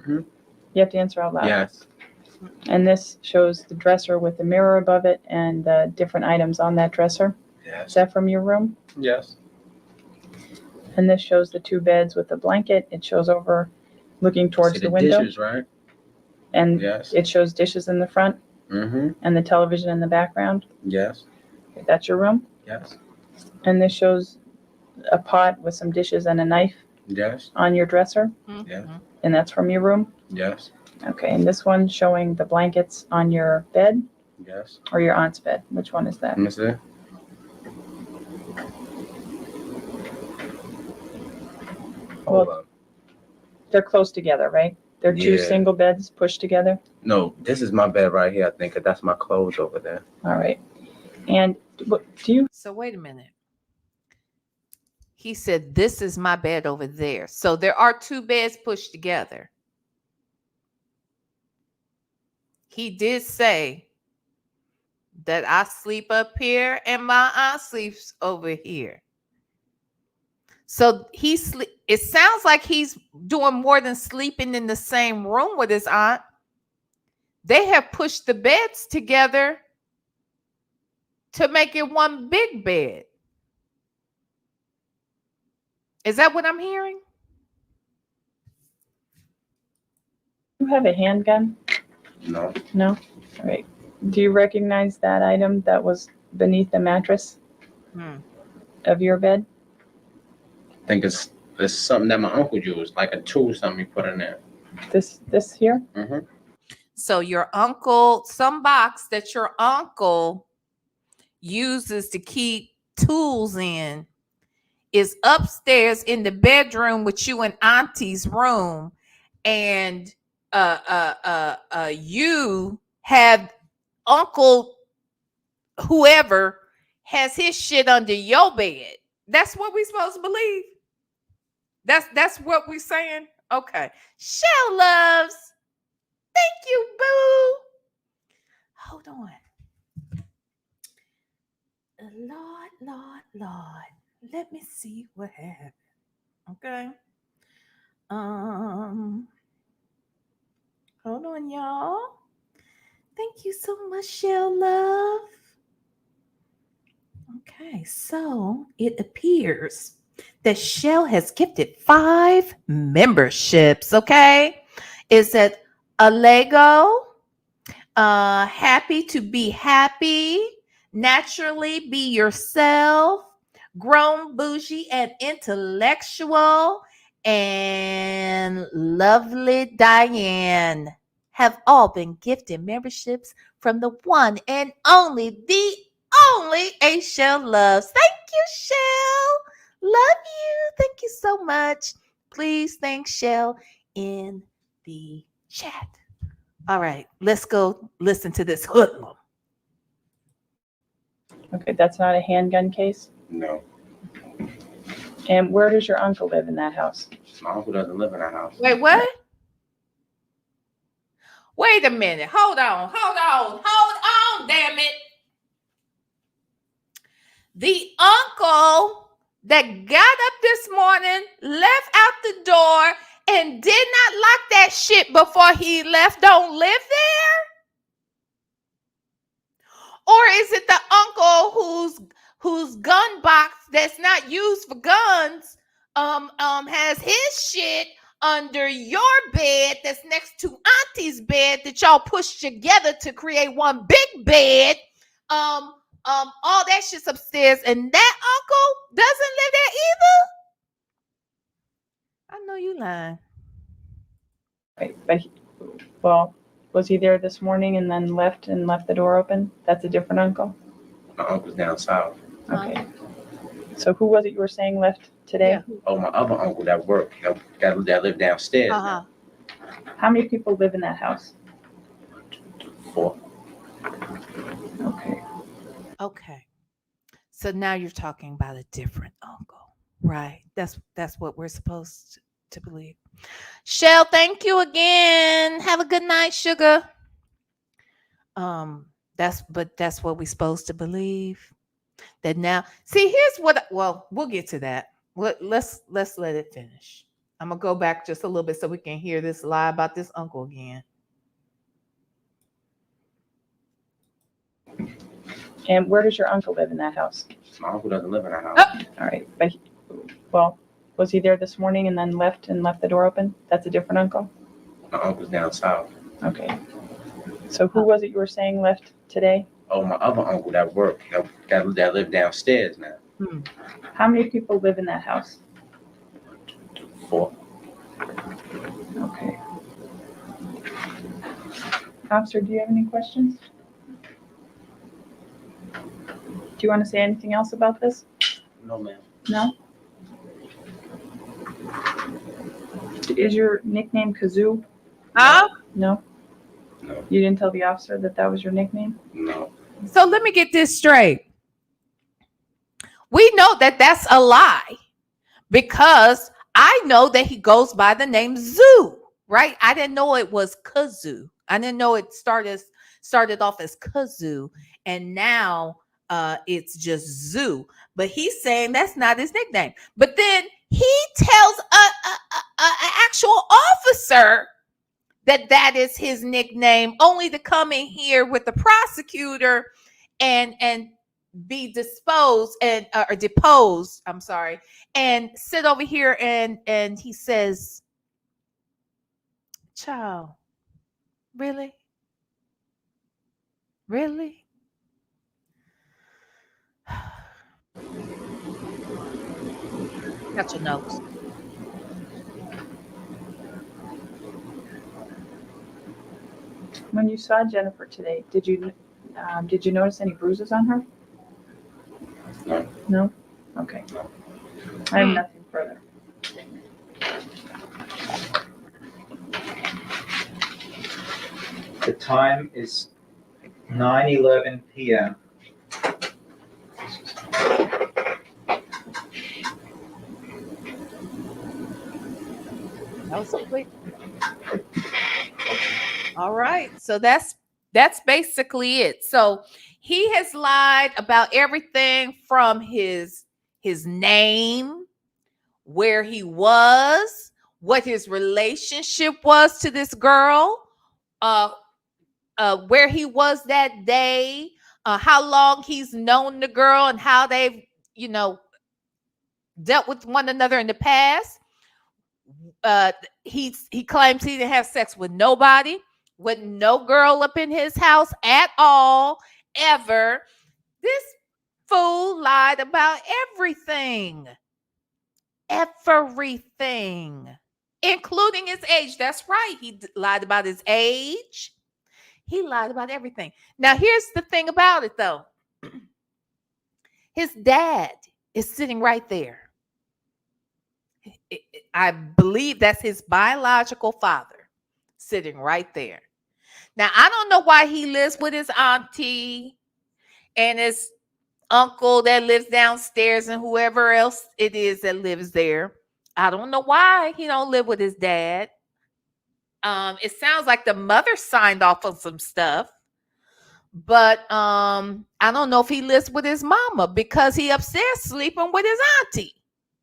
You have to answer out loud. Yes. And this shows the dresser with the mirror above it and the different items on that dresser. Is Yes. that from your room? Yes. And this shows the two beds with the blanket. It shows over looking towards See the window. dishes, right? And Yes. it shows dishes in the front and the television in the background. Yes. Okay, that's your room. Yes. And this shows a pot with some dishes and a knife Yes. on your dresser. Yes. And that's from your room. Yes. Okay, and this one showing the blankets on your bed Yes. or your aunt's bed. Which one is that? Let me see. Hold on. They're close together, right? They're two Yeah. single beds pushed together. No, this is my bed right here. I think 'cause that's my clothes over there. All right. And do you? So wait a minute. He said, this is my bed over there. So there are two beds pushed together. He did say that I sleep up here and my aunt sleeps over here. So it sounds like he's doing more than sleeping in the same room with his aunt. They have pushed the beds together to make it one big bed. Is that what I'm hearing? You have a handgun? No. No? All right. Do you recognize that item that was beneath the mattress of your bed? I think it's something that my uncle used, like a tool, something he put in there. This here? So your uncle, some box that your uncle uses to keep tools in is upstairs in the bedroom with you in Auntie's room, and you have Uncle whoever has his shit under your bed. That's what we supposed to believe. That's what we saying. Okay. Shell loves. Thank you, boo. Hold on. Lord. Let me see what happened. Okay. Hold on, y'all. Thank you so much, Shell Love. Okay, so it appears that Shell has gifted 5 memberships. Okay. Is it a Lego? Happy to be happy, naturally be yourself, grown, bougie, and intellectual, and lovely Diane have all been gifted memberships from the one and only, the only A Shell Loves. Thank you, Shell. Love you. Thank you so much. Please thank Shell in the chat. All right, let's go listen to this hoodlum. Okay, that's not a handgun case. No, And where does your uncle live in that house? my uncle doesn't live in a house. Wait, what? Wait a minute. Hold on, damn it. The uncle that got up this morning, left out the door, and did not lock that shit before he left, don't live there? Or is it the uncle whose gun box that's not used for guns has his shit under your bed that's next to Auntie's bed that y'all pushed together to create one big bed? All that shit's upstairs, and that uncle doesn't live there either? I know you lying. Right, but well, was he there this morning and then left the door open? That's a different uncle? My uncle's down south. Okay. So who was it you were saying left today? Yeah. Oh, my other uncle that worked, that lived downstairs. Uh-huh. How many people live in that house? 4. Okay. Okay. So now you're talking about a different uncle, right? That's what we're supposed to believe. Shell, thank you again. Have a good night, sugar. That's what we're supposed to believe. That now, see, here's what. Well, we'll get to that. Let's let it finish. I'm gonna go back just a little bit so we can hear this lie about this uncle again. And where does your uncle live in that house? My uncle doesn't live in a house. Oh. All right, but well, was he there this morning and then left the door open? That's a different uncle? My uncle's down south. Okay. So who was it you were saying left today? Oh, my other uncle that worked, that lived downstairs now. How many people live in that house? 4. Okay. Officer, do you have any questions? Do you want to say anything else about this? No, ma'am. No? Is your nickname Kazoo? Huh? No? No. You didn't tell the officer that was your nickname? No. So let me get this straight. We know that that's a lie because I know that he goes by the name Zoo, right? I didn't know it was Kazoo. I didn't know it started off as Kazoo, and now it's just Zoo. But he's saying that's not his nickname. But then he tells an actual officer that is his nickname, only to come in here with the prosecutor and be deposed, I'm sorry, and sit over here and he says, "Child, really? Got your notes." When you saw Jennifer today, did you notice any bruises on her? No. No? Okay. I have nothing further. The time is 9:11 p.m. That was quick. All right. So that's basically it. So he has lied about everything from his name, where he was, what his relationship was to this girl, where he was that day, how long he's known the girl, and how they've, dealt with one another in the past. He claims he didn't have sex with nobody, with no girl up in his house at all, ever. This fool lied about everything. Everything, including his age. That's right. He lied about his age. He lied about everything. Now, here's the thing about it, though. His dad is sitting right there. I believe that's his biological father sitting right there. Now, I don't know why he lives with his auntie and his uncle that lives downstairs and whoever else it is that lives there. I don't know why he don't live with his dad. It sounds like the mother signed off on some stuff. But I don't know if he lives with his mama, because he upstairs sleeping with his auntie.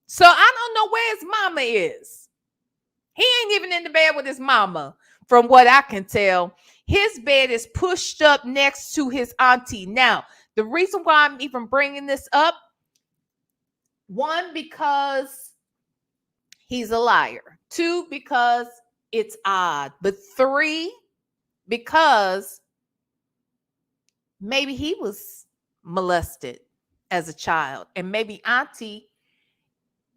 So I don't know where his mama is. He ain't even in the bed with his mama, from what I can tell. His bed is pushed up next to his auntie. Now, the reason why I'm even bringing this up, one, because he's a liar. Two, because it's odd. But three, because maybe he was molested as a child, and maybe auntie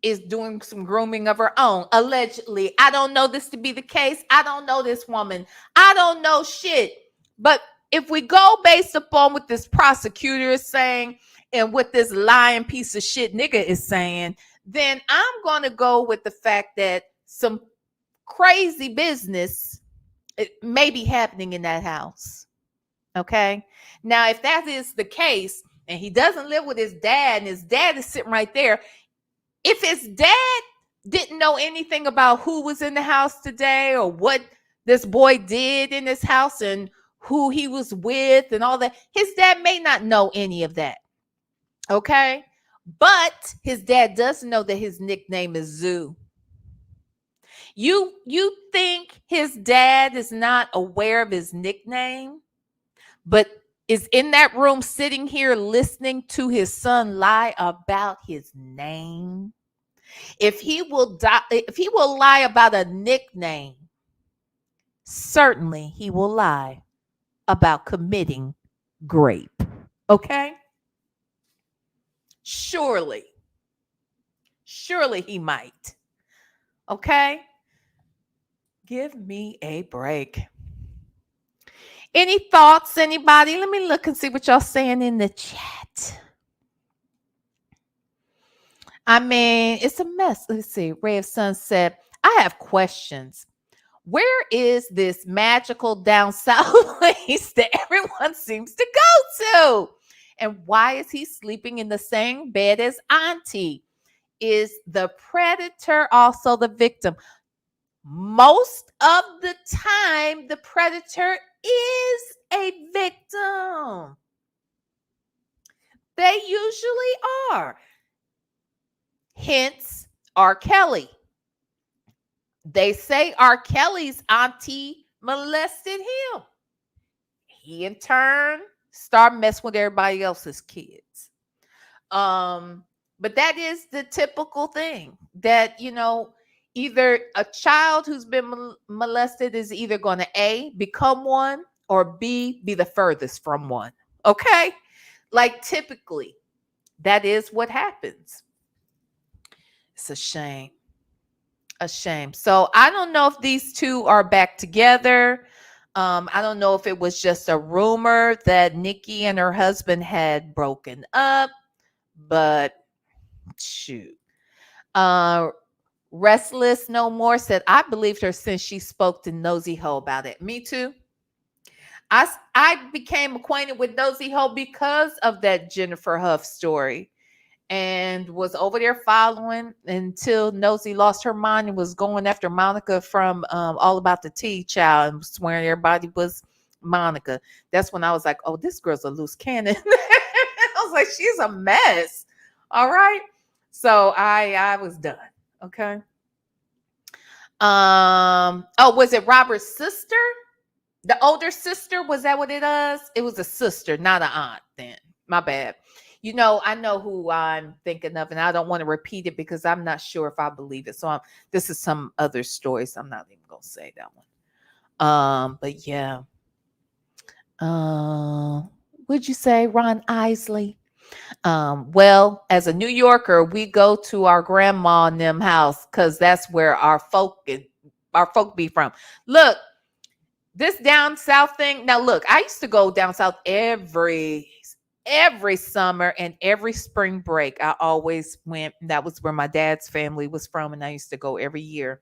is doing some grooming of her own, allegedly. I don't know this to be the case. I don't know this woman. I don't know shit. But if we go based upon what this prosecutor is saying and what this lying piece of shit nigga is saying, then I'm going to go with the fact that some crazy business may be happening in that house. Okay? Now, if that is the case, and he doesn't live with his dad, and his dad is sitting right there, if his dad didn't know anything about who was in the house today or what this boy did in this house and who he was with and all that, his dad may not know any of that. Okay? But his dad does know that his nickname is Zoo. You think his dad is not aware of his nickname, but is in that room sitting here listening to his son lie about his name? If he will lie about a nickname, certainly he will lie about committing rape. Okay? Surely he might. Okay? Give me a break. Any thoughts, anybody? Let me look and see what y'all saying in the chat. I mean, it's a mess. Let's see. Ray of Sunset. I have questions. Where is this magical down south place that everyone seems to go to? And why is he sleeping in the same bed as auntie? Is the predator also the victim? Most of the time, the predator is a victim. They usually are. Hence, R. Kelly. They say R. Kelly's auntie molested him. He, in turn, started messing with everybody else's kids. But that is the typical thing that, either a child who's been molested is either going to A, become one, or B, be the furthest from one. Okay? Like, typically, that is what happens. It's a shame. A shame. So I don't know if these two are back together. I don't know if it was just a rumor that Nicki and her husband had broken up, but shoot. Restless No More said, I believed her since she spoke to Nosy Ho about it. Me too. I became acquainted with Nosy Hough because of that Jennifer Hough story, and was over there following until Nosy lost her mind and was going after Monica from All About the Tea Child and swearing everybody was Monica. That's when I was like, oh, this girl's a loose cannon. I was like, she's a mess. All right. So I was done. Okay. Oh, was it Robert's sister? The older sister? Was that what it was? It was a sister, not an aunt then. My bad. I know who I'm thinking of, and I don't want to repeat it because I'm not sure if I believe it. So this is some other story, so I'm not even gonna say that one. But yeah. Would you say Ron Isley? Well, as a New Yorker, we go to our grandma and them house because that's where our folk be from. Look, this down south thing. Now, look, I used to go down south every summer and every spring break. I always went. That was where my dad's family was from, and I used to go every year.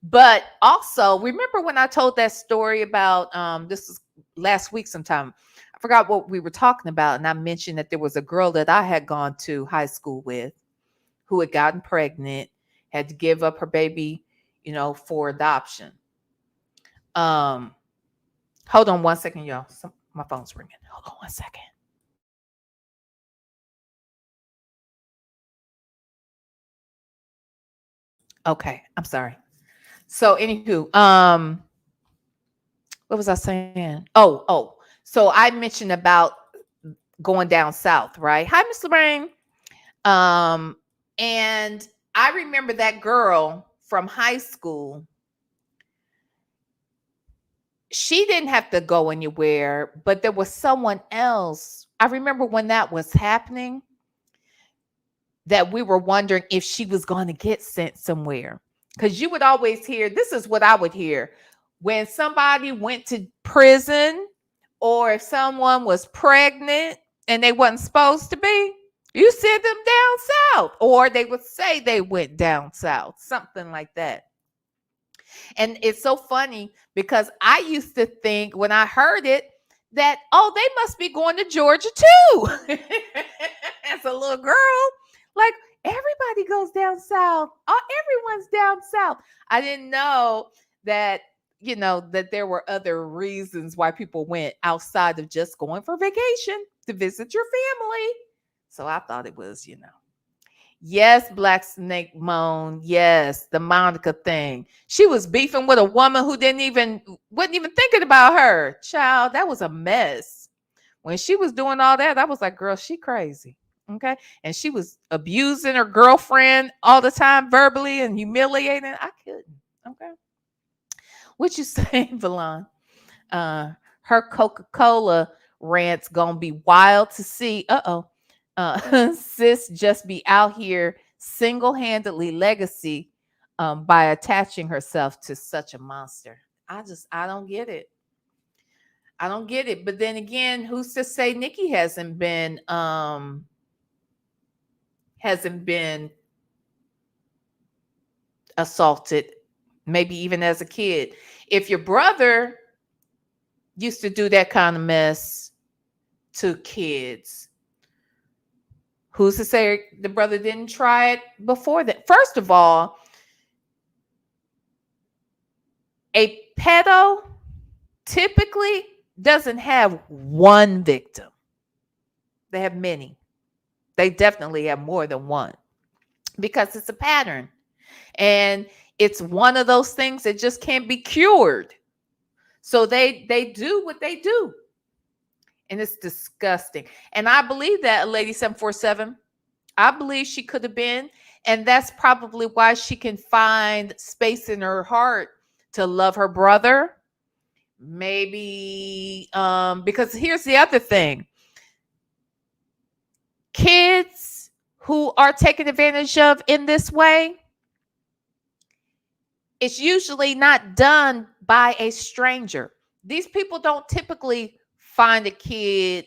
But also, remember when I told that story about this was last week sometime. I forgot what we were talking about, and I mentioned that there was a girl that I had gone to high school with who had gotten pregnant, had to give up her baby, for adoption. Hold on one second, y'all. My phone's ringing. Hold on one second. Okay, I'm sorry. So, anywho, what was I saying? Oh. So I mentioned about going down south, right? Hi, Miss Lorraine. And I remember that girl from high school. She didn't have to go anywhere, but there was someone else. I remember when that was happening, that we were wondering if she was going to get sent somewhere. Because you would always hear, this is what I would hear. When somebody went to prison or if someone was pregnant and they wasn't supposed to be, you send them down south. Or they would say they went down south, something like that. And it's so funny because I used to think when I heard it that, oh, they must be going to Georgia too. As a little girl, like everybody goes down south. Oh, everyone's down south. I didn't know that, that there were other reasons why people went outside of just going for vacation to visit your family. So I thought it was, Yes, Black Snake Moan. Yes, the Monica thing. She was beefing with a woman who wasn't even thinking about her. Child, that was a mess. When she was doing all that, I was like, girl, she crazy. Okay. And she was abusing her girlfriend all the time, verbally and humiliating. I couldn't. Okay. What you saying, Valon? Her Coca-Cola rant's gonna be wild to see. Sis just be out here single-handedly legacy by attaching herself to such a monster. I don't get it. I don't get it. But then again, who's to say Nicki hasn't been assaulted, maybe even as a kid? If your brother used to do that kind of mess to kids, who's to say the brother didn't try it before that? First of all, a pedo typically doesn't have one victim. They have many. They definitely have more than one because it's a pattern. And it's one of those things that just can't be cured. So they do what they do. And it's disgusting. And I believe that Lady 747, I believe she could have been. And that's probably why she can find space in her heart to love her brother. Maybe because here's the other thing. Kids who are taken advantage of in this way, it's usually not done by a stranger. These people don't typically find a kid,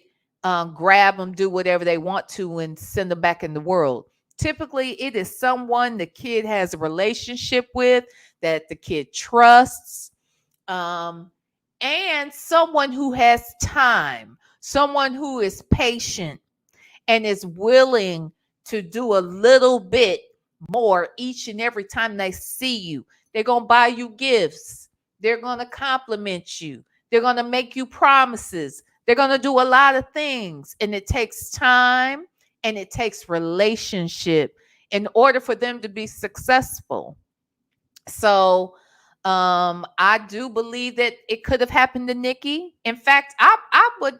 grab them, do whatever they want to, and send them back in the world. Typically, it is someone the kid has a relationship with, that the kid trusts. and someone who has time, someone who is patient and is willing to do a little bit more each and every time they see you. They're going to buy you gifts. They're going to compliment you. They're going to make you promises. They're going to do a lot of things. And it takes time and it takes relationship in order for them to be successful. So I do believe that it could have happened to Nikki. In fact, I would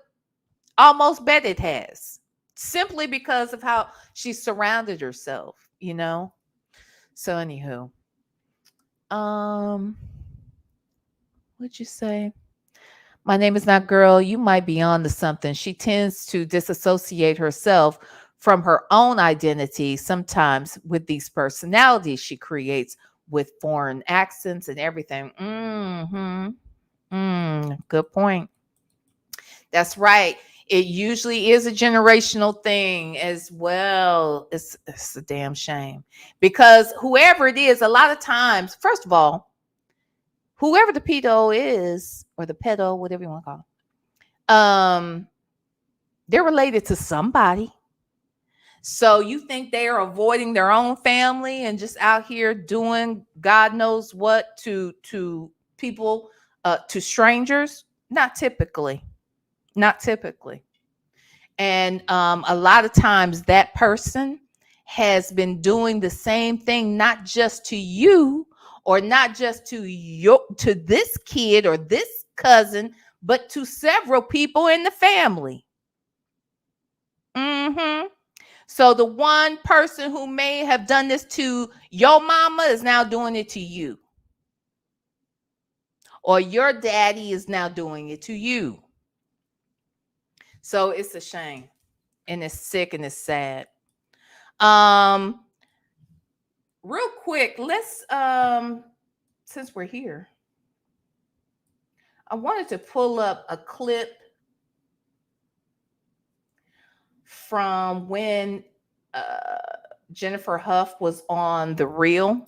almost bet it has, simply because of how she surrounded herself, you know. So anywho, what'd you say? My name is not girl. You might be on to something. She tends to disassociate herself from her own identity sometimes with these personalities she creates with foreign accents and everything. Good point. That's right. It usually is a generational thing as well. It's a damn shame because whoever it is, a lot of times, first of all, whoever the pedo is or the pedo, whatever you want to call it, they're related to somebody. So you think they are avoiding their own family and just out here doing God knows what to people, to strangers? Not typically. Not typically. And a lot of times that person has been doing the same thing, not just to you or not just to this kid or this cousin, but to several people in the family. So the one person who may have done this to your mama is now doing it to you. Or your daddy is now doing it to you. So it's a shame. And it's sick and it's sad. Real quick, let's since we're here, I wanted to pull up a clip from when Jennifer Hough was on The Real.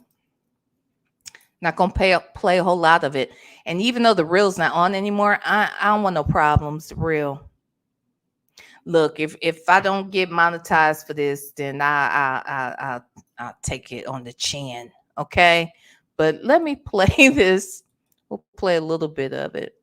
Not gonna play a whole lot of it. And even though The Real's not on anymore, I don't want no problems. The Real. Look, if I don't get monetized for this, then I'll take it on the chin, okay? But let me play this. We'll play a little bit of it.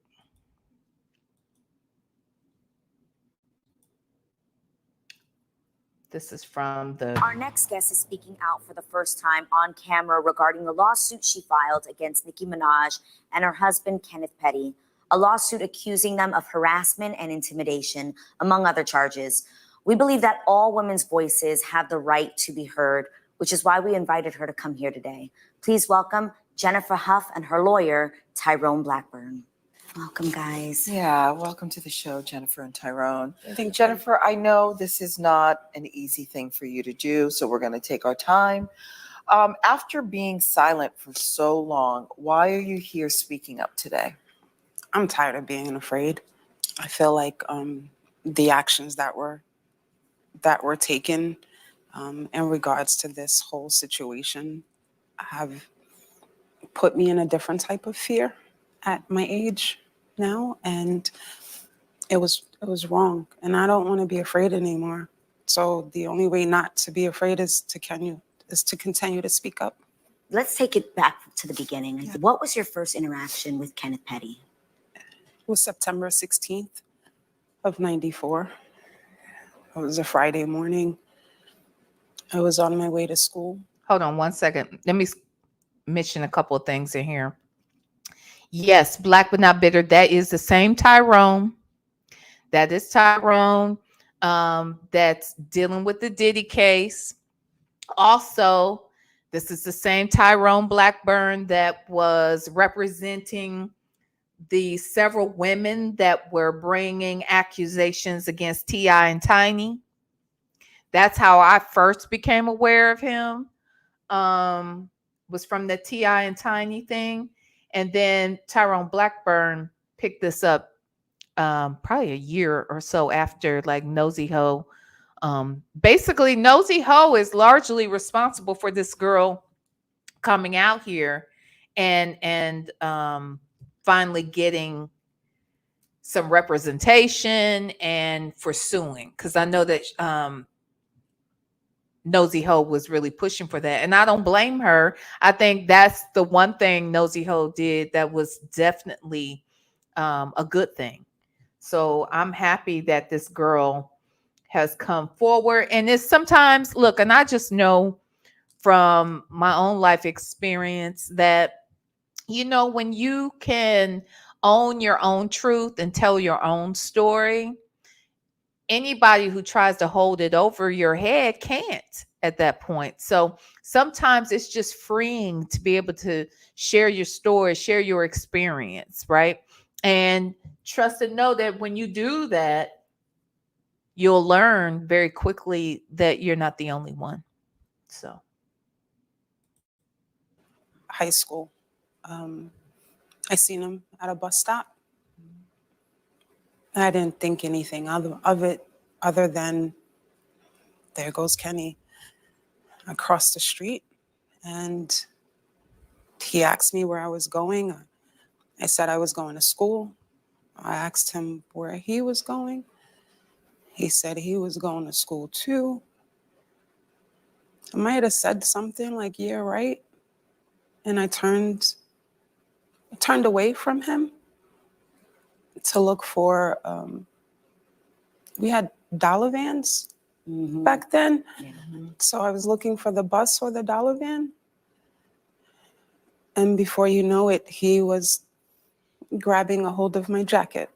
This is from the... Our next guest is speaking out for the first time on camera regarding the lawsuit she filed against Nicki Minaj and her husband, Kenneth Perry. A lawsuit accusing them of harassment and intimidation, among other charges. We believe that all women's voices have the right to be heard, which is why we invited her to come here today. Please welcome Jennifer Hough and her lawyer, Tyrone Blackburn. Welcome, guys. Yeah, welcome to the show, Jennifer and Tyrone. I think, Jennifer, I know this is not an easy thing for you to do, so we're going to take our time. After being silent for so long, why are you here speaking up today? I'm tired of being afraid. I feel like the actions that were taken in regards to this whole situation have put me in a different type of fear at my age now, and it was wrong, and I don't want to be afraid anymore. So the only way not to be afraid is to continue to speak up. Let's take it back to the beginning. Yeah. What was your first interaction with Kenneth Perry? It was September 16th of 94. It was a Friday morning. I was on my way to school. Hold on one second. Let me mention a couple of things in here. Yes, Black but not bitter. That is the same Tyrone. That is Tyrone that's dealing with the Diddy case. Also, this is the same Tyrone Blackburn that was representing the several women that were bringing accusations against T.I. and Tiny. That's how I first became aware of him, was from the T.I. and Tiny thing. And then Tyrone Blackburn picked this up probably a year or so after, like Nosy Ho. Basically, Nosy Ho is largely responsible for this girl coming out here and finally getting some representation and for suing, because I know that Nosy Ho was really pushing for that. And I don't blame her. I think that's the one thing Nosy Ho did that was definitely a good thing. So I'm happy that this girl has come forward. And it's sometimes, look, and I just know from my own life experience that, you know, when you can own your own truth and tell your own story, anybody who tries to hold it over your head can't at that point. So sometimes it's just freeing to be able to share your story, share your experience, right? And trust and know that when you do that, you'll learn very quickly that you're not the only one. So, High school. I seen him at a bus stop. I didn't think anything of it other than there goes Kenny across the street. And he asked me where I was going. I said I was going to school. I asked him where he was going. He said he was going to school too. I might have said something like, yeah, right. And I turned away from him to look for, we had dollar vans back then. So I was looking for the bus or the dollar van. And before you know it, he was grabbing a hold of my jacket.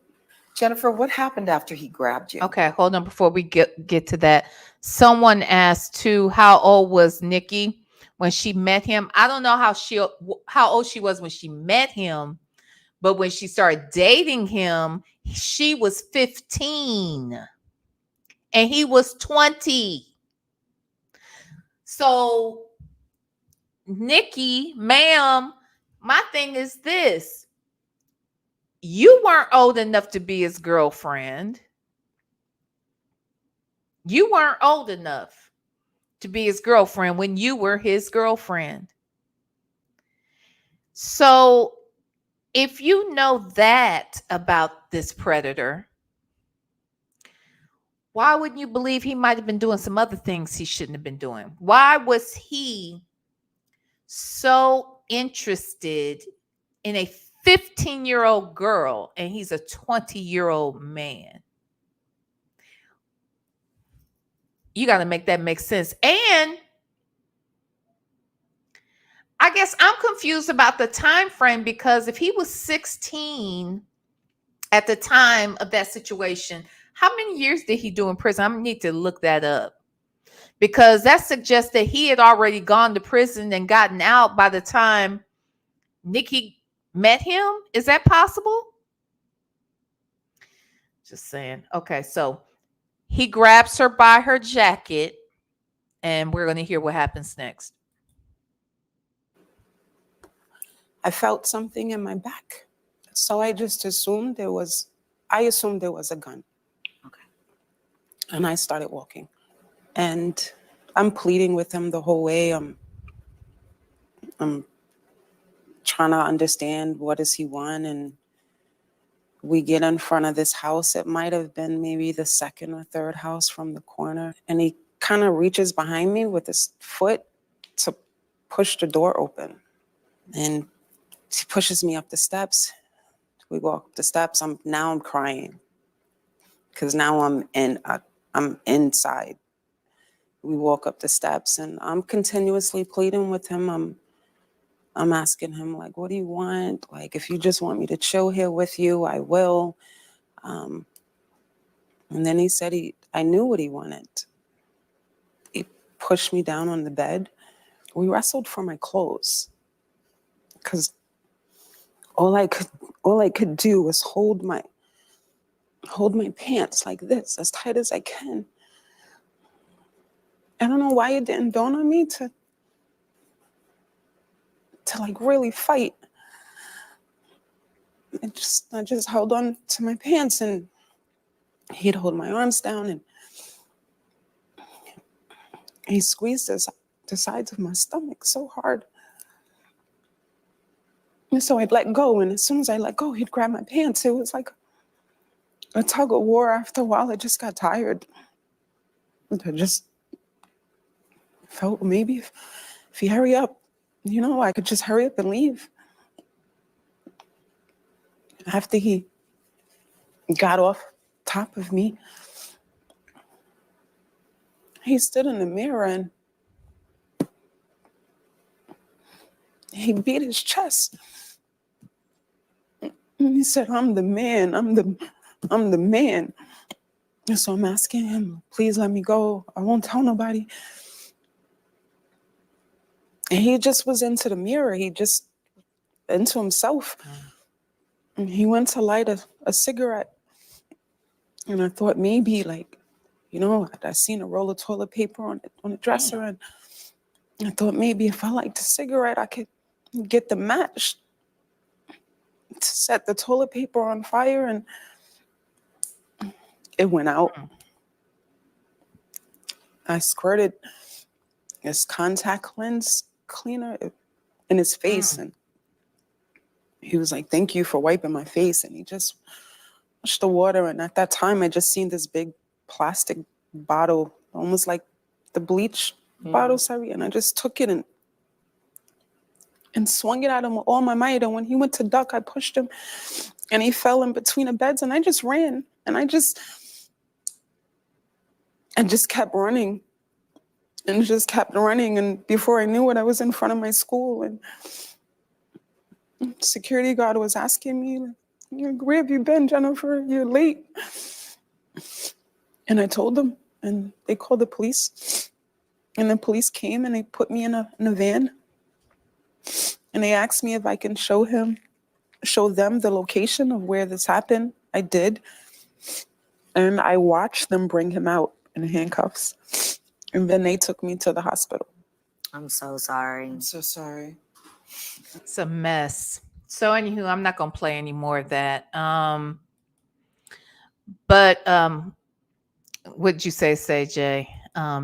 Jennifer, what happened after he grabbed you? okay, hold on before we get to that. Someone asked too, how old was Nikki when she met him? I don't know how old she was when she met him, but when she started dating him, she was 15 and he was 20. So, Nikki, ma'am, my thing is this. You weren't old enough to be his girlfriend. You weren't old enough to be his girlfriend when you were his girlfriend. So, if you know that about this predator, why wouldn't you believe he might have been doing some other things he shouldn't have been doing? Why was he so interested in a 15-year-old girl and he's a 20-year-old man? You got to make that make sense. And I guess I'm confused about the time frame, because if he was 16 at the time of that situation, how many years did he do in prison? I need to look that up, because that suggests that he had already gone to prison and gotten out by the time Nikki met him. Is that possible? Just saying. Okay, so he grabs her by her jacket, and we're going to hear what happens next. I felt something in my back. So I just assumed there was a gun. Okay. And I started walking. And I'm pleading with him the whole way. I'm trying to understand what does he want. And we get in front of this house. It might have been maybe the second or third house from the corner. And he kind of reaches behind me with his foot to push the door open. And he pushes me up the steps. We walk up the steps. I'm crying because now I'm inside. We walk up the steps and I'm continuously pleading with him. I'm asking him, like, what do you want? Like, if you just want me to chill here with you, I will. And then he said I knew what he wanted. He pushed me down on the bed. We wrestled for my clothes because all I could do was hold my pants like this, as tight as I can. I don't know why it didn't dawn on me to like really fight. I just held on to my pants and he'd hold my arms down and he squeezed the sides of my stomach so hard. And so I'd let go, and as soon as I let go, he'd grab my pants. It was like a tug of war. After a while, I just got tired. I just felt maybe if you hurry up, I could just hurry up and leave. After he got off top of me, he stood in the mirror and he beat his chest. And he said, I'm the man. I'm the man. And so I'm asking him, please let me go. I won't tell nobody. And he just was into the mirror. He just into himself. And he went to light a cigarette. And I thought maybe I seen a roll of toilet paper on the dresser. And I thought maybe if I liked a cigarette, I could get the match to set the toilet paper on fire. And it went out. I squirted his contact lens cleaner in his face. And he was like, thank you for wiping my face. And he just washed the water. And at that time, I just seen this big plastic bottle, almost like the bleach bottle, and I just took it and swung it at him with all my might. And when he went to duck, I pushed him and he fell in between the beds, and I just ran. And I just kept running and just kept running. And before I knew it, I was in front of my school, and security guard was asking me, where have you been, Jennifer? You're late. And I told them, and they called the police. And the police came and they put me in a van. And they asked me if I can show them the location of where this happened. I did. And I watched them bring him out in handcuffs. And then they took me to the hospital. I'm so sorry. I'm so sorry. It's a mess. So anywho, I'm not gonna play any more of that. But what'd you say, Jay?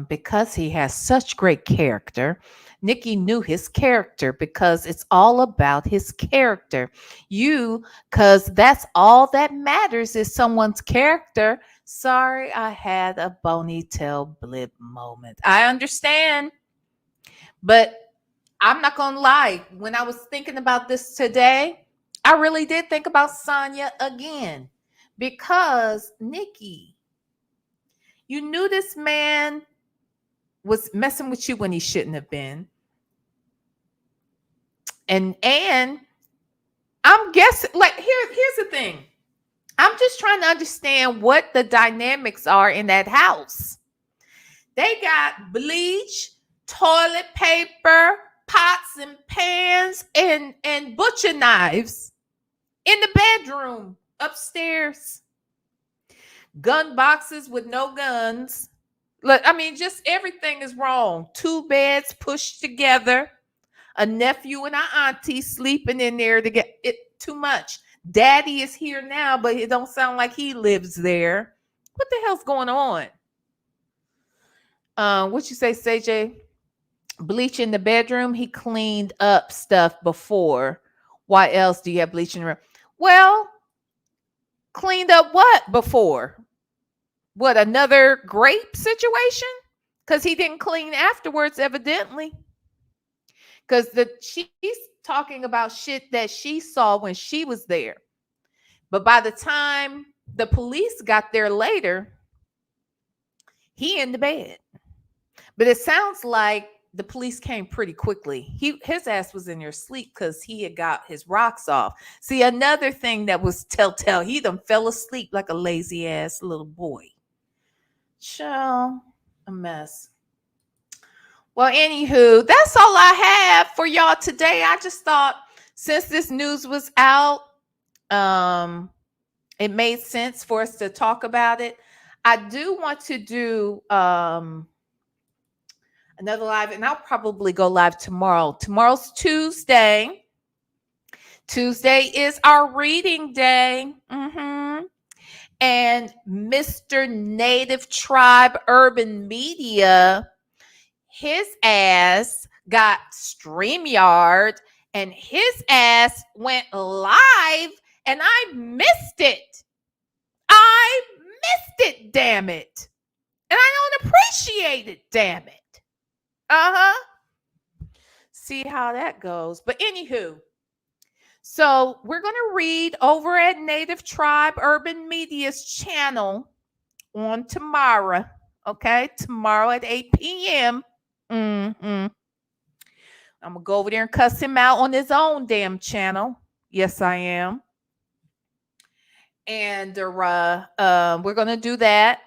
Because he has such great character, Nicki knew his character because it's all about his character. Because that's all that matters is someone's character. Sorry, I had a ponytail blip moment. I understand. But I'm not going to lie. When I was thinking about this today, I really did think about Sonya again. Because Nicki, you knew this man was messing with you when he shouldn't have been. And I'm guessing, here's the thing. I'm just trying to understand what the dynamics are in that house. They got bleach, toilet paper, pots and pans, and butcher knives in the bedroom upstairs. Gun boxes with no guns. Look, I mean, just everything is wrong. 2 beds pushed together. A nephew and an auntie sleeping in there to get it too much. Daddy is here now, but it don't sound like he lives there. What the hell's going on? What you say, CJ? Bleach in the bedroom. He cleaned up stuff before. Why else do you have bleach in the room? Well, cleaned up what before? What, another grape situation? Because he didn't clean afterwards, evidently. Because she's talking about shit that she saw when she was there. But by the time the police got there later, he in the bed. But it sounds like the police came pretty quickly. His ass was in there asleep because he had got his rocks off. See, another thing that was telltale, he done fell asleep like a lazy ass little boy. Child, a mess. Well, anywho, that's all I have for y'all today. I just thought since this news was out, it made sense for us to talk about it. I do want to do another live, and I'll probably go live tomorrow. Tomorrow's Tuesday. Tuesday is our reading day. And Mr. Native Tribe Urban Media, his ass got StreamYard and his ass went live and I missed it. I missed it, damn it. And I don't appreciate it, damn it. Uh-huh. See how that goes. But anywho, so we're going to read over at Native Tribe Urban Media's channel on tomorrow. Okay, tomorrow at 8 p.m. I'm going to go over there and cuss him out on his own damn channel. Yes, I am. And we're going to do that.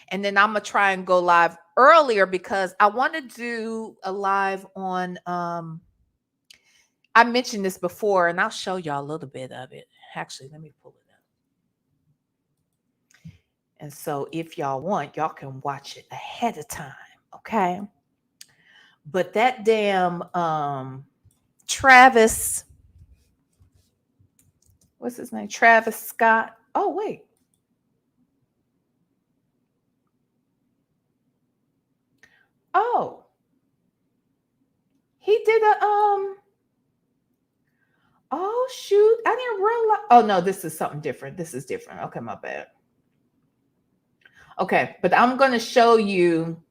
And then I'm going to try and go live earlier because I want to do a live on, I mentioned this before, and I'll show y'all a little bit of it. Actually, let me pull it up. And so if y'all want, y'all can watch it ahead of time, okay? But that damn Travis, what's his name? Travis Scott. Oh, wait. Oh, he did a oh shoot, I didn't realize. Oh no, this is something different. This is different. Okay, my bad. Okay, but I'm going to show you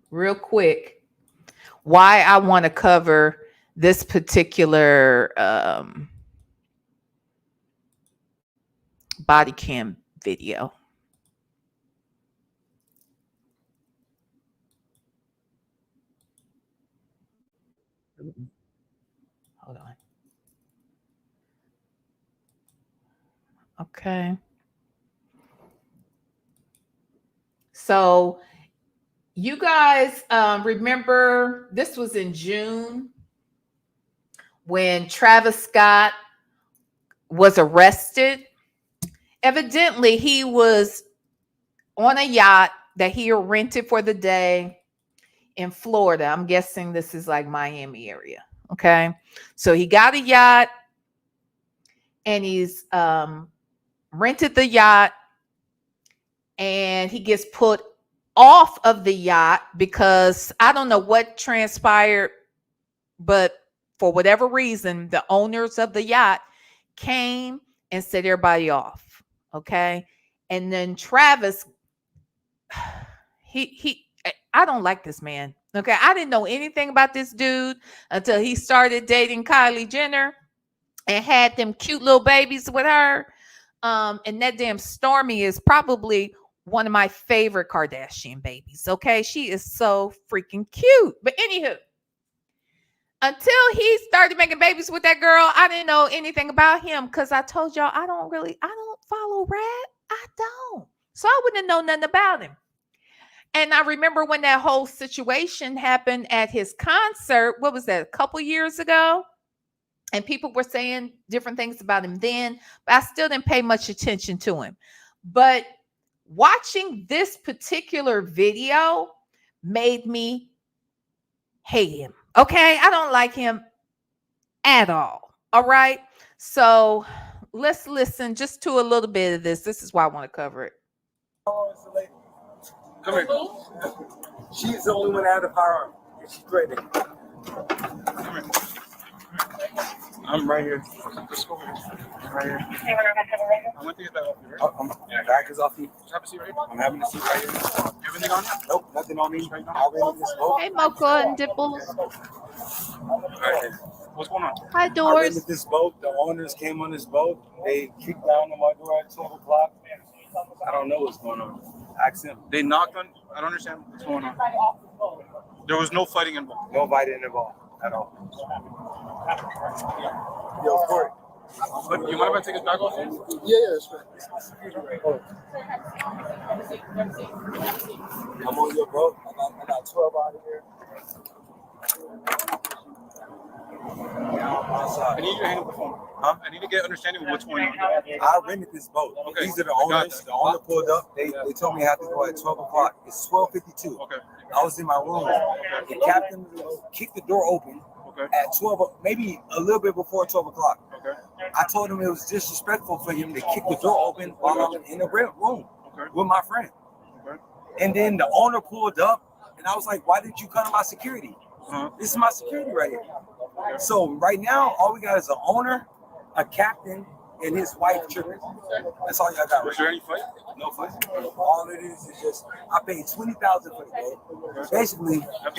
real quick why I want to cover this particular body cam video. Hold on. Okay. So you guys remember this was in June when Travis Scott was arrested. Evidently, he was on a yacht that he rented for the day in Florida. I'm guessing this is like Miami area. Okay. So he got a yacht and he's rented the yacht and he gets put off of the yacht because I don't know what transpired, but for whatever reason, the owners of the yacht came and set everybody off. Okay. And then Travis, I don't like this man. Okay. I didn't know anything about this dude until he started dating Kylie Jenner and had them cute little babies with her. And that damn Stormy is probably one of my favorite Kardashian babies. Okay. She is so freaking cute. But anywho, until he started making babies with that girl, I didn't know anything about him because I told y'all I don't follow Rap. I don't. So I wouldn't know nothing about him. And I remember when that whole situation happened at his concert, what was that, a couple years ago? And people were saying different things about him then, but I still didn't pay much attention to him. But watching this particular video made me hate him. Okay, I don't like him at all. All right. So let's listen just to a little bit of this. This is why I want to cover it. Come here. She's the only one that had a firearm. She's pregnant. Come here. I'm right here. Let's go here. I'm right here. I want to get that off you, right? Bag is off you. Have a seat right here. I'm having a seat right here. Everything on you? Nope, nothing on me right now. I rented this boat. Hey, Mocha and Dipples. Right here. What's going on? Hi, I Doors. rented this boat. The owners came on this boat. They kicked down on my door at 12 o'clock. I don't know what's going on. Ask them. They knocked on. I don't understand what's going on. There was no fighting involved. No fighting involved at all. Yo, Corey. But you mind if I take his bag off? Yeah, that's right. I'm on your boat. I got 12 out of here. I need you to hang up the phone. Huh? I need to get understanding of what's going on. I rented this boat. Okay. These are the owners. The owner pulled up. They told me I have to go at 12 o'clock. It's 12:52. Okay. I was in my room. Okay. The captain kicked the door open at 12, maybe a little bit before 12 o'clock. Okay. I told him it was disrespectful for him to kick the door open while I'm in the room with my friend. Okay. And then the owner pulled up, and I was like, why didn't you come to my security? This is my security right here. So right now, all we got is the owner a captain and his wife tripping. That's all y'all got. Was there any fight? No fight. All it is just I paid $20,000 for the boat. Basically, I'm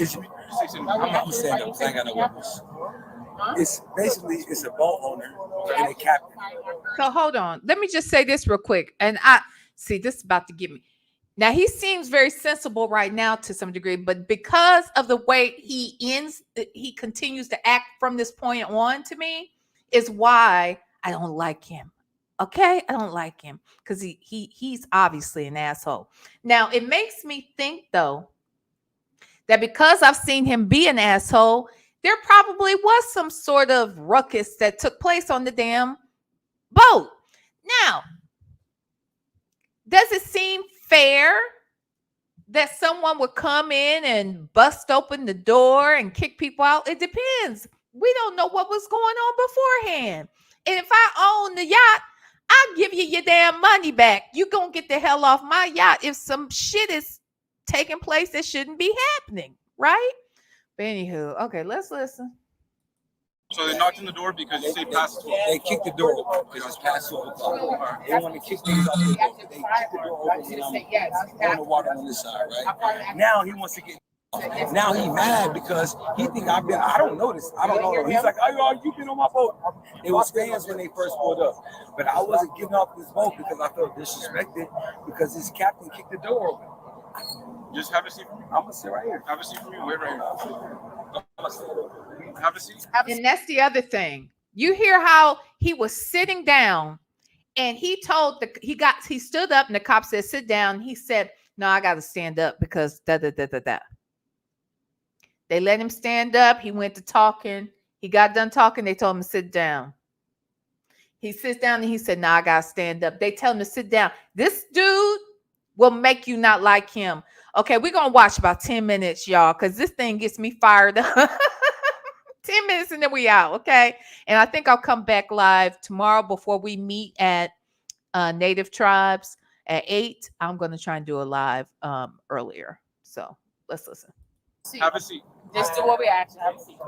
stand up because I ain't got no weapons. It's a boat owner and a captain. So hold on. Let me just say this real quick. And I see this is about to get me. Now he seems very sensible right now to some degree, but because of the way he continues to act from this point on to me, is why I don't like him. Okay, I don't like him because he's obviously an asshole. Now it makes me think though that because I've seen him be an asshole, there probably was some sort of ruckus that took place on the damn boat. Now, does it seem fair that someone would come in and bust open the door and kick people out? It depends. We don't know what was going on beforehand. And if I own the yacht, I'll give you your damn money back. You gonna get the hell off my yacht if some shit is taking place that shouldn't be happening, right? But anywho, okay, let's listen. So they knocked on the door because you say past 12. They kicked the door open because it's past 12 o'clock. They want to kick things off the door. They kicked the door open and I'm on the water on this side, right? Now he wants to get. Now he mad because he think I don't know this. I don't know. He's like, oh, you been on my boat. It was fans when they first pulled up. But I wasn't getting off this boat because I felt disrespected because this captain kicked the door open. Just have a seat for me. I'm going to sit right here. Have a seat for me. Wait right here. Have a seat. And that's the other thing. You hear how he was sitting down and he stood up and the cop said, sit down. He said, no, I got to stand up because da. They let him stand up. He went to talking. He got done talking. They told him to sit down. He sits down and he said, no, I got to stand up. They tell him to sit down. This dude will make you not like him. Okay, we're going to watch about 10 minutes, y'all, because this thing gets me fired up. 10 minutes and then we out, okay? And I think I'll come back live tomorrow before we meet at Native Tribes at 8. I'm going to try and do a live earlier. So let's listen. Have a seat. Just do what we asked. Have a seat.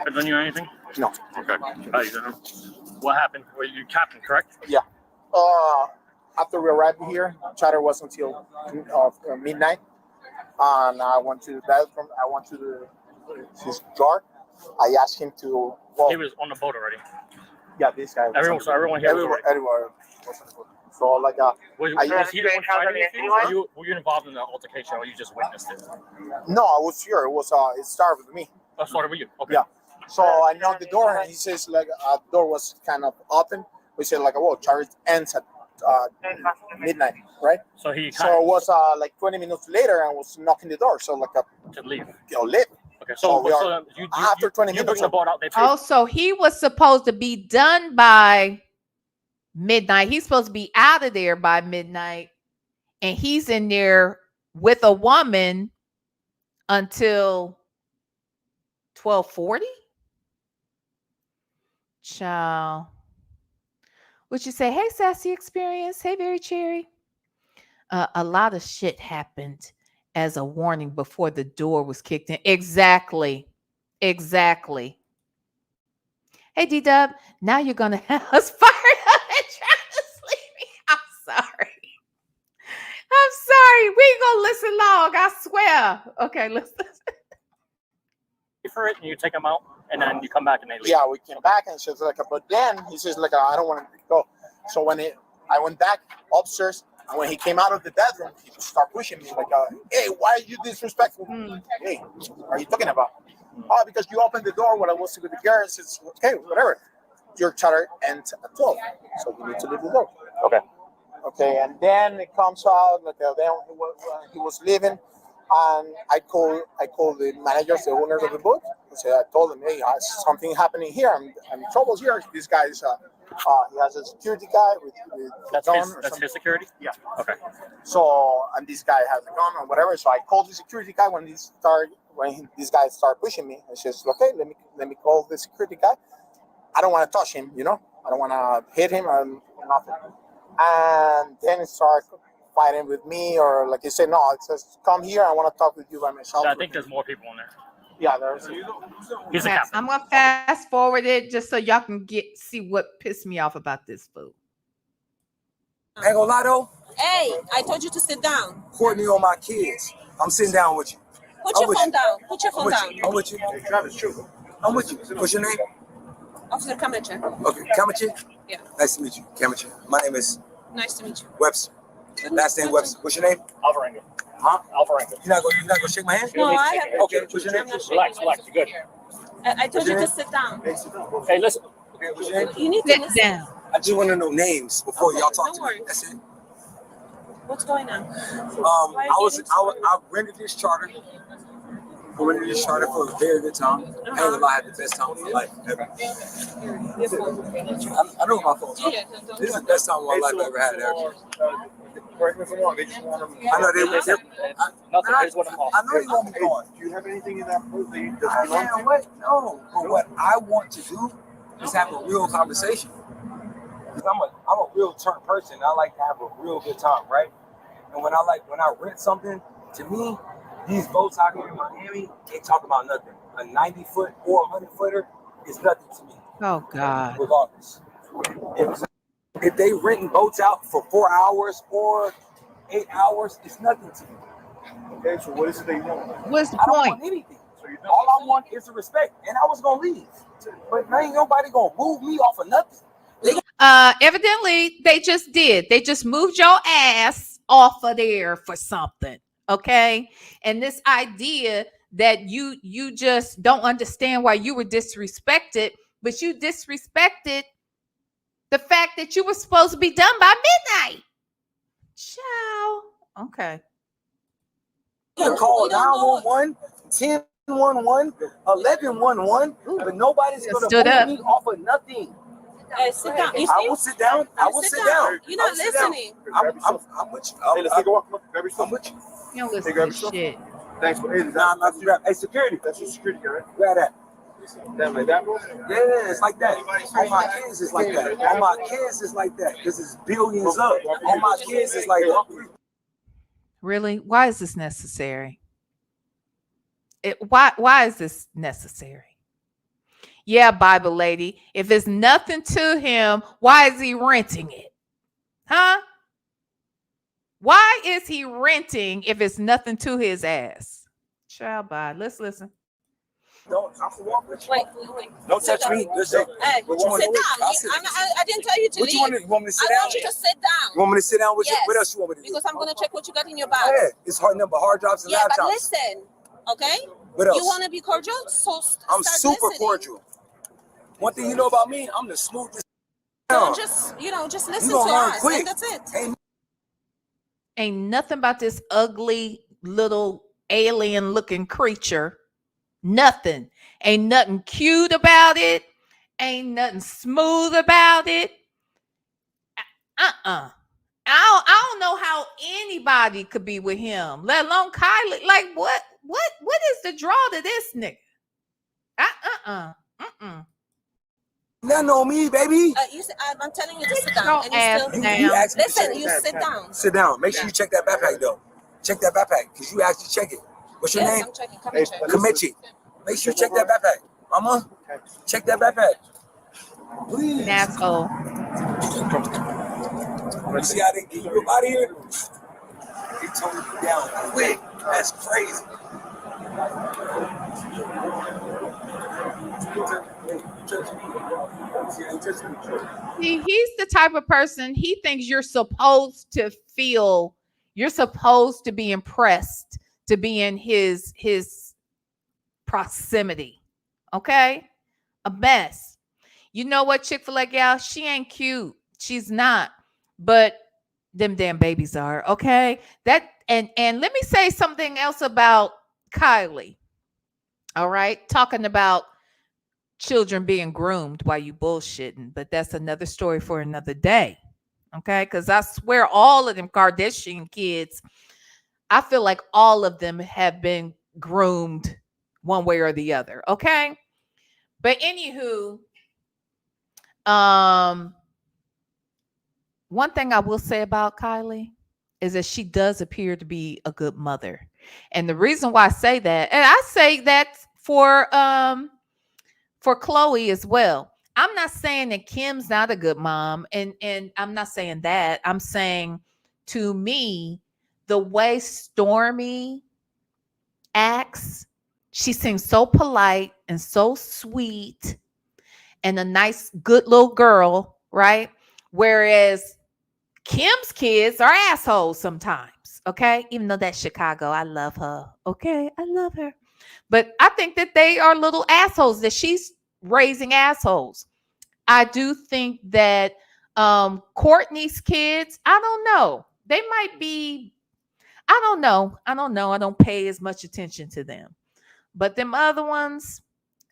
Have done you anything? No. Okay. How you doing? What happened? Were you captain, correct? Yeah. After we arrived here, charter was until midnight, and I went to the bathroom. I went to his jar. I asked him to. Well, he was on the boat already. Yeah, this guy. Everyone here. Everywhere was on the boat. So like, was he the one fighting with you? Were you involved in the altercation, or you just witnessed it? No, I was here. It was it started with me. Oh, started with you. Okay. Yeah. So I knocked the door, and he says like the door was kind of open. We said like, well, charge ends at midnight, right? So it was like 20 minutes later, and was knocking the door. So like to leave. Leave. Okay. So after 20 minutes, bring the boat out. Also, he was supposed to be done by midnight. He's supposed to be out of there by midnight, and he's in there with a woman until 12:40. Ciao. Would you say, hey, Sassy Experience? Hey, Very Cherry. A lot of shit happened as a warning before the door was kicked in. Exactly. Hey, D-Dub, now you're going to have us fired up and trying to sleep me. I'm sorry. We ain't going to listen long. I swear. Okay, let's listen. For it, and you take them out, and then you come back and they leave. Yeah, we came back and says like, but then he says like, I don't want to go. So when I went back upstairs, and when he came out of the bedroom, he started pushing me like, hey, why are you disrespectful? Hey, what are you talking about? Oh, because you opened the door when I was with the girl and says, okay, whatever. Your charter ends at 12, so you need to leave the door. Okay, and then it comes out like then he was leaving, and I called the managers, the owners of the boat. I told them, hey, something happening here. I'm in trouble here. This guy is he has a security guy with that's gun. That's his security? Yeah. Okay. So, and this guy has a gun or whatever. So I called the security guy when this guy started pushing me. I says, okay, let me call the security guy. I don't want to touch him, I don't want to hit him or nothing. And then he started fighting with me, or like he said, no, it says, come here. I want to talk with you by myself. Yeah, I think there's more people in there. Yeah, there's. He's a Now, captain. I'm gonna fast forward it just so y'all can see what pissed me off about this fool. Ain't gonna lie though. Hey, I told you to sit down. Courtney on my kids. I'm sitting down with you. Put your phone down. Put your phone down. I'm with you. Travis, true. I'm with you. What's your name? Officer Kamacha. Okay, Kamachi. Yeah. Nice to meet you, Kamachi. My name is Nice to meet you. Webster. Last name Webster. What's your name? Alvarenga. Huh? Alvarenga. You're not gonna shake my hand? No, I have. Okay. What's your name? Relax, relax. You're good. I told you to sit down. Hey, listen. Okay, what's your name? You need to Sit listen. down. I just want to know names before y'all talk no to me. worries. That's it. What's going on? I rented this charter. I rented this charter for a very good time. I ain't gonna lie, I had the best time of my life ever. I know my phone. This is the best time of my life I ever had ever. Correct me if I'm wrong. They just want to. I know they Nothing. I just want to I know you want me going. Do you have anything in that book that you Man, what? No. But what I want to do is have a real conversation. Because I'm a real turn person. I like to have a real good time, right? And when I rent something, to me, these boats out here in Miami, they talk about nothing. A 90-foot or a 100-footer is nothing to me. Oh God. Regardless. If they renting boats out for 4 hours or 8 hours, it's nothing to me. Okay, so what is it that you want? What's the I don't point? want anything. All I want is the respect, and I was gonna leave, but ain't nobody gonna move me off of nothing. Evidently, they just did. They just moved your ass off of there for something. Okay. And this idea that you just don't understand why you were disrespected, but you disrespected the fact that you were supposed to be done by midnight. Ciao. Okay. You can call 911, 1011, 1111, but nobody's gonna Stood move up. me off of nothing. Hey, sit down. You I see? will sit down. I will sit down. You're not listening. I'm with you. Hey, let's take a walk. Come on, grab your stuff. I'm with you. You don't listen grab to your shit. Thanks for hey, Nah, I'm not grab. Hey, security. That's your security guard. Grab that. That like that, bro? Yeah, it's like that. On my kids, it's like that. On my kids, it's like that. Because it's billions up. On my kids, it's like that. Really? Why is this necessary? Why is this necessary? Yeah, Bible lady. If it's nothing to him, why is he renting it? Huh? Why is he renting if it's nothing to his ass? Child, bye. Let's listen. Don't. I can walk with you. Wait. Don't touch me. Listen. Hey, What you want sit to do? down. I didn't tell you to What leave. you want me to sit I down? want you to sit down. You want me to sit down with you? Yes. What else you want me to do? Because I'm going to check what you got in your bag. Yeah, it's hard number, hard drops and Yeah, but laptops. listen, okay? What else? You want to be cordial? So I'm start super listening. cordial. One thing you know about me, I'm the smoothest. So just listen to gonna learn us, quick. and that's it. Ain't nothing about this ugly little alien looking creature. Nothing. Ain't nothing cute about it. Ain't nothing smooth about it. I don't know how anybody could be with him, let alone Kylie. Like what is the draw to this nigga? Nothing on me, baby. I'm telling you to sit down. Your And ass you still, down. You asked me to listen, check you it. sit down. Sit down. Make sure you check that backpack though. Check that backpack because you asked to check it. What's your Yes, name? I'm checking. Come Hey, and check. Kamichi. Make sure you check that backpack. Mama, check that backpack. Please. Asshole. You see how they get you up out of here? They tone you down quick. That's crazy. He's the type of person, he thinks you're supposed to feel, you're supposed to be impressed to be in his proximity. Okay? A mess. You know what, Chick-fil-A gal? She ain't cute. She's not. But them damn babies are. Okay? That and let me say something else about Kylie. All right? Talking about children being groomed while you bullshitting, but that's another story for another day. Okay? Because I swear all of them Kardashian kids, I feel like all of them have been groomed one way or the other. Okay? But anywho, one thing I will say about Kylie is that she does appear to be a good mother. And the reason why I say that, and I say that for Chloe as well. I'm not saying that Kim's not a good mom, and I'm not saying that. I'm saying, to me, the way Stormy acts, she seems so polite and so sweet and a nice, good little girl, right? Whereas Kim's kids are assholes sometimes, okay? Even though that's Chicago, I love her, okay? I love her. But I think that they are little assholes, that she's raising assholes. I do think that Courtney's kids, I don't know. They might be, I don't know. I don't pay as much attention to them. But them other ones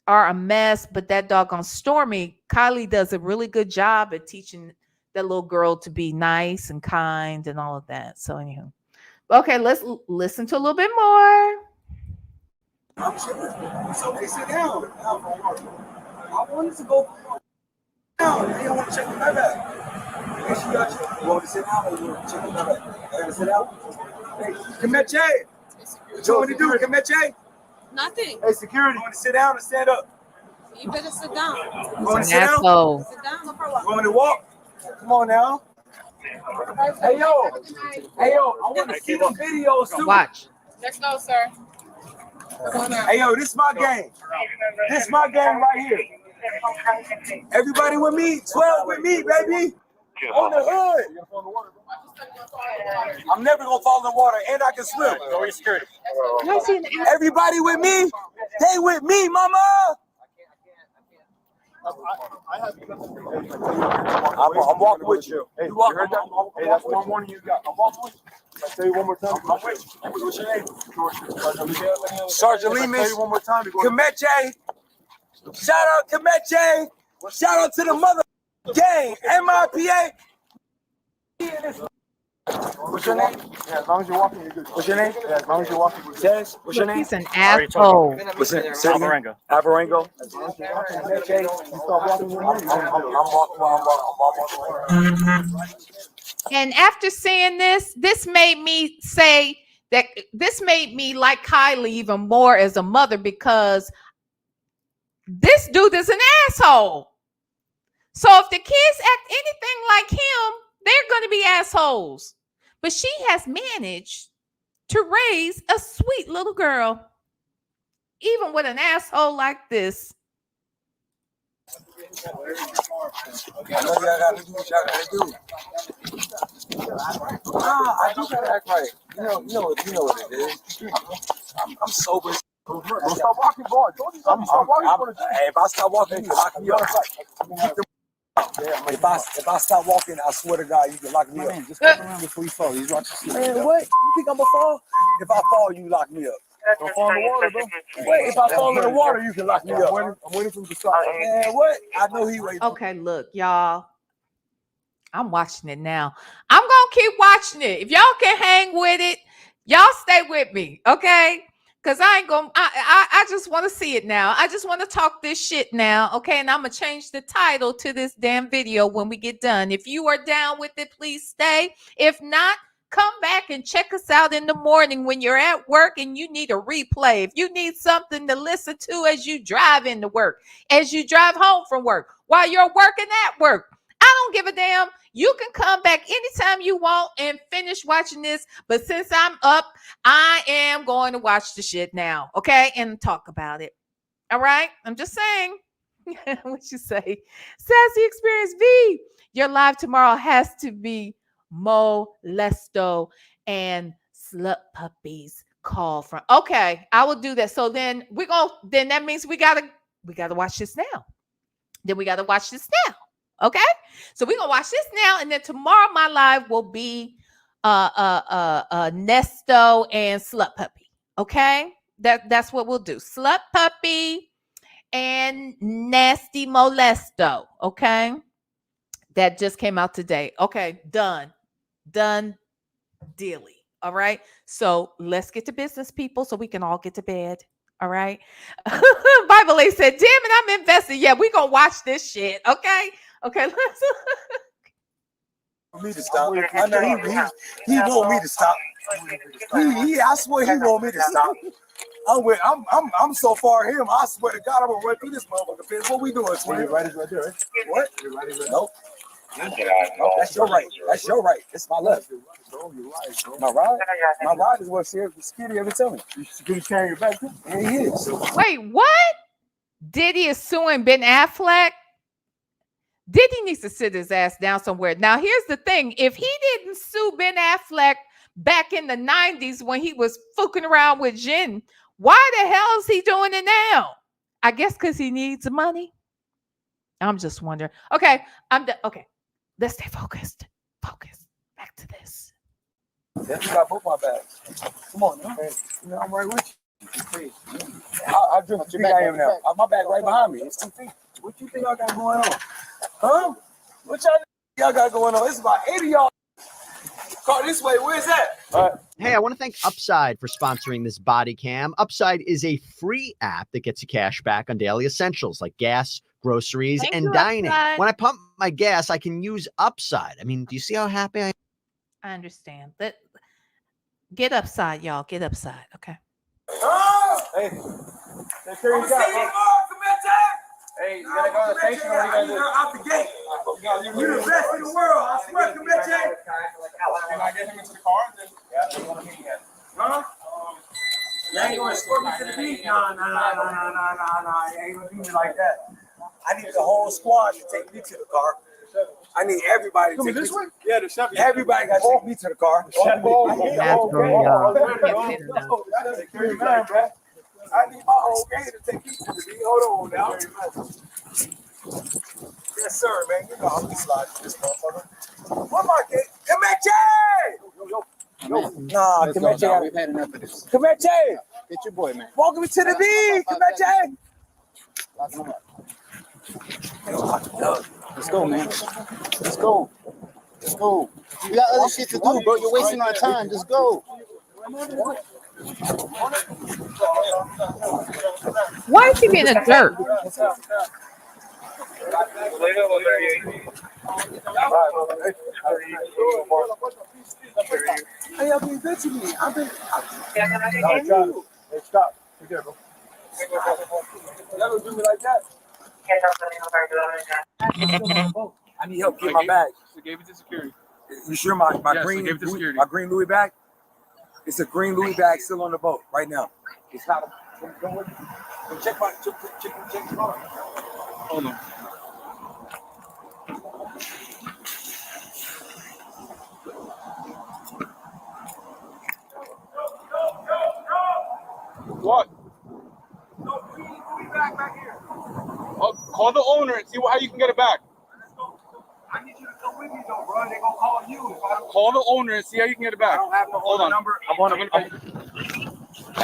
are a mess. But that doggone Stormy, Kylie does a really good job at teaching that little girl to be nice and kind and all of that. So anyhow. Okay, let's listen to a little bit more. I'm chilling. It's okay, sit down. I wanted to go down. They don't want to check the bag. And she got you. You want to sit down or you want to check the bag? I gotta sit down. Hey, Kemeche. What you want to do, Kemeche? Nothing. Hey, security. You want to sit down or stand up? You better sit down. You want to sit down? Sit down. No problem. You want to walk? Come on now. Hey, yo. Hey, yo. I want to see the videos too. Watch. Let's go, sir. Hey, yo, this is my game. This is my game right here. Everybody with me? 12 with me, baby. On the hood. I'm never going to fall in the water, and I can swim. Everybody with me? They with me, mama. I'm walking with you. Hey, you walking? Hey, that's one morning you got. I'm walking with you. I'll tell you one more time. I'm with you. What's your name? Sergeant Lemus. I'll tell you one more time. Kemeche. Shout out Kemeche. Shout out to the mother gang. MIPA. What's your name? Yeah, as long as you're walking, you're good. What's your name? Yeah, as long as you're walking, we're good. What's your name? He's an asshole. What's your name? Alvarenga. Alvarenga. And after seeing this, this made me say that this made me like Kylie even more as a mother, because this dude is an asshole. So if the kids act anything like him, they're going to be assholes. But she has managed to raise a sweet little girl, even with an asshole like this. I know y'all gotta do what y'all gotta do. I do gotta act right. You know what it is. I'm sober. Don't stop walking, boy. If I stop walking, you can lock me up. If I stop walking, I swear to God, you can lock me up. Just come around before you fall. He's watching. Man, what? You think I'm gonna fall? If I fall, you lock me up. Don't fall in the water, bro. Wait, if I fall in the water, you can lock me up. I'm waiting for him to stop. Man, what? I know he waiting. Okay, look, y'all. I'm watching it now. I'm gonna keep watching it. If y'all can hang with it, y'all stay with me, okay? Because I ain't gonna, I just want to see it now. I just want to talk this shit now, okay? And I'm gonna change the title to this damn video when we get done. If you are down with it, please stay. If not, come back and check us out in the morning when you're at work and you need a replay. If you need something to listen to as you drive into work, as you drive home from work, while you're working at work, I don't give a damn. You can come back anytime you want and finish watching this. But since I'm up, I am going to watch the shit now, okay? And talk about it. All right? I'm just saying. What you say? Sassy Experience V. Your live tomorrow has to be molesto and slut puppies call from. Okay, I will do that. So then then that means we gotta watch this now. Then we gotta watch this now. Okay, so we're gonna watch this now, and then tomorrow my live will be Nesto and Slut Puppy. Okay, that's what we'll do. Slut Puppy and Nasty Molesto. Okay, that just came out today. Okay, done dealy. All right, so let's get to business, people, so we can all get to bed. All right. Bible A said, damn it, I'm invested. Yeah, we're gonna watch this shit. Okay. Okay, let's me to stop. I know he want me to stop. I swear he want me to stop. I'm so far him. I swear to God, I'm gonna run through this motherfucker. Fizz. What we doing, Swin? Your right is right there. What? Your right is right there. Nope. Nope, that's your right. That's your right. It's my left. My right? My right is what security ever tell me. Security carrying your back too? Yeah, he is. Wait, what? Diddy is suing Ben Affleck? Diddy needs to sit his ass down somewhere. Now, here's the thing. If he didn't sue Ben Affleck back in the 90s when he was fucking around with Jen, why the hell is he doing it now? I guess because he needs money. I'm just wondering. Okay, okay. Let's stay focused. Focus. Back to this. Yeah, you got both my bags. Come on, man. You know, I'm right with you. I drink what you think I am now. My bag right behind me. It's 2 feet. What you think I got going on? Huh? What y'all got going on? It's about 80 y'all. Car this way. Where's that? Hey, I want to thank Upside for sponsoring this body cam. Upside is a free app that gets you cash back on daily essentials like gas, groceries, and dining. Upside. When I pump my gas, I can use Upside. I mean, do you see how happy I am? I understand. Get Upside, y'all. Get Upside. Okay. Hey, that's where you got. Hey, you gotta go to the station or you gotta do it? Out the gate. You're the best in the world. I swear, Comeche. Can I get him into the car? Yeah. Huh? You ain't gonna escort me to the beach? Nah. You ain't gonna do me like that. I need the whole squad to take me to the car. I need everybody to take me this way. Yeah, the Chevy. Everybody got to take me to the car. I need my whole gang to take you to the beach. Hold on now. Yes, sir, man. You know I'm just sliding this motherfucker. What my gang? Comeche! Nah, Comeche. We've had enough of this. Comeche! Get your boy, man. Welcome me to the beach, Comeche! Let's go, man. Let's go. Let's go. We got other shit to do, bro. You're wasting our time. Just go. Why is he in the dirt? Hey, y'all been good to me. I've been. Hey, stop. Be careful. Y'all don't do me like that. I need help get my bag. I gave it to security. You sure my Yes, green I gave it to security. my green Louis bag? It's a green Louis bag still on the boat right now. It's not. Don't check the car. Hold on. What? No, Louis bag back here. Call the owner and see how you can get it back. I need you to come with me though, bro. They gonna call you. Call the owner and see how you can get it back. I don't have the Hold on. number. I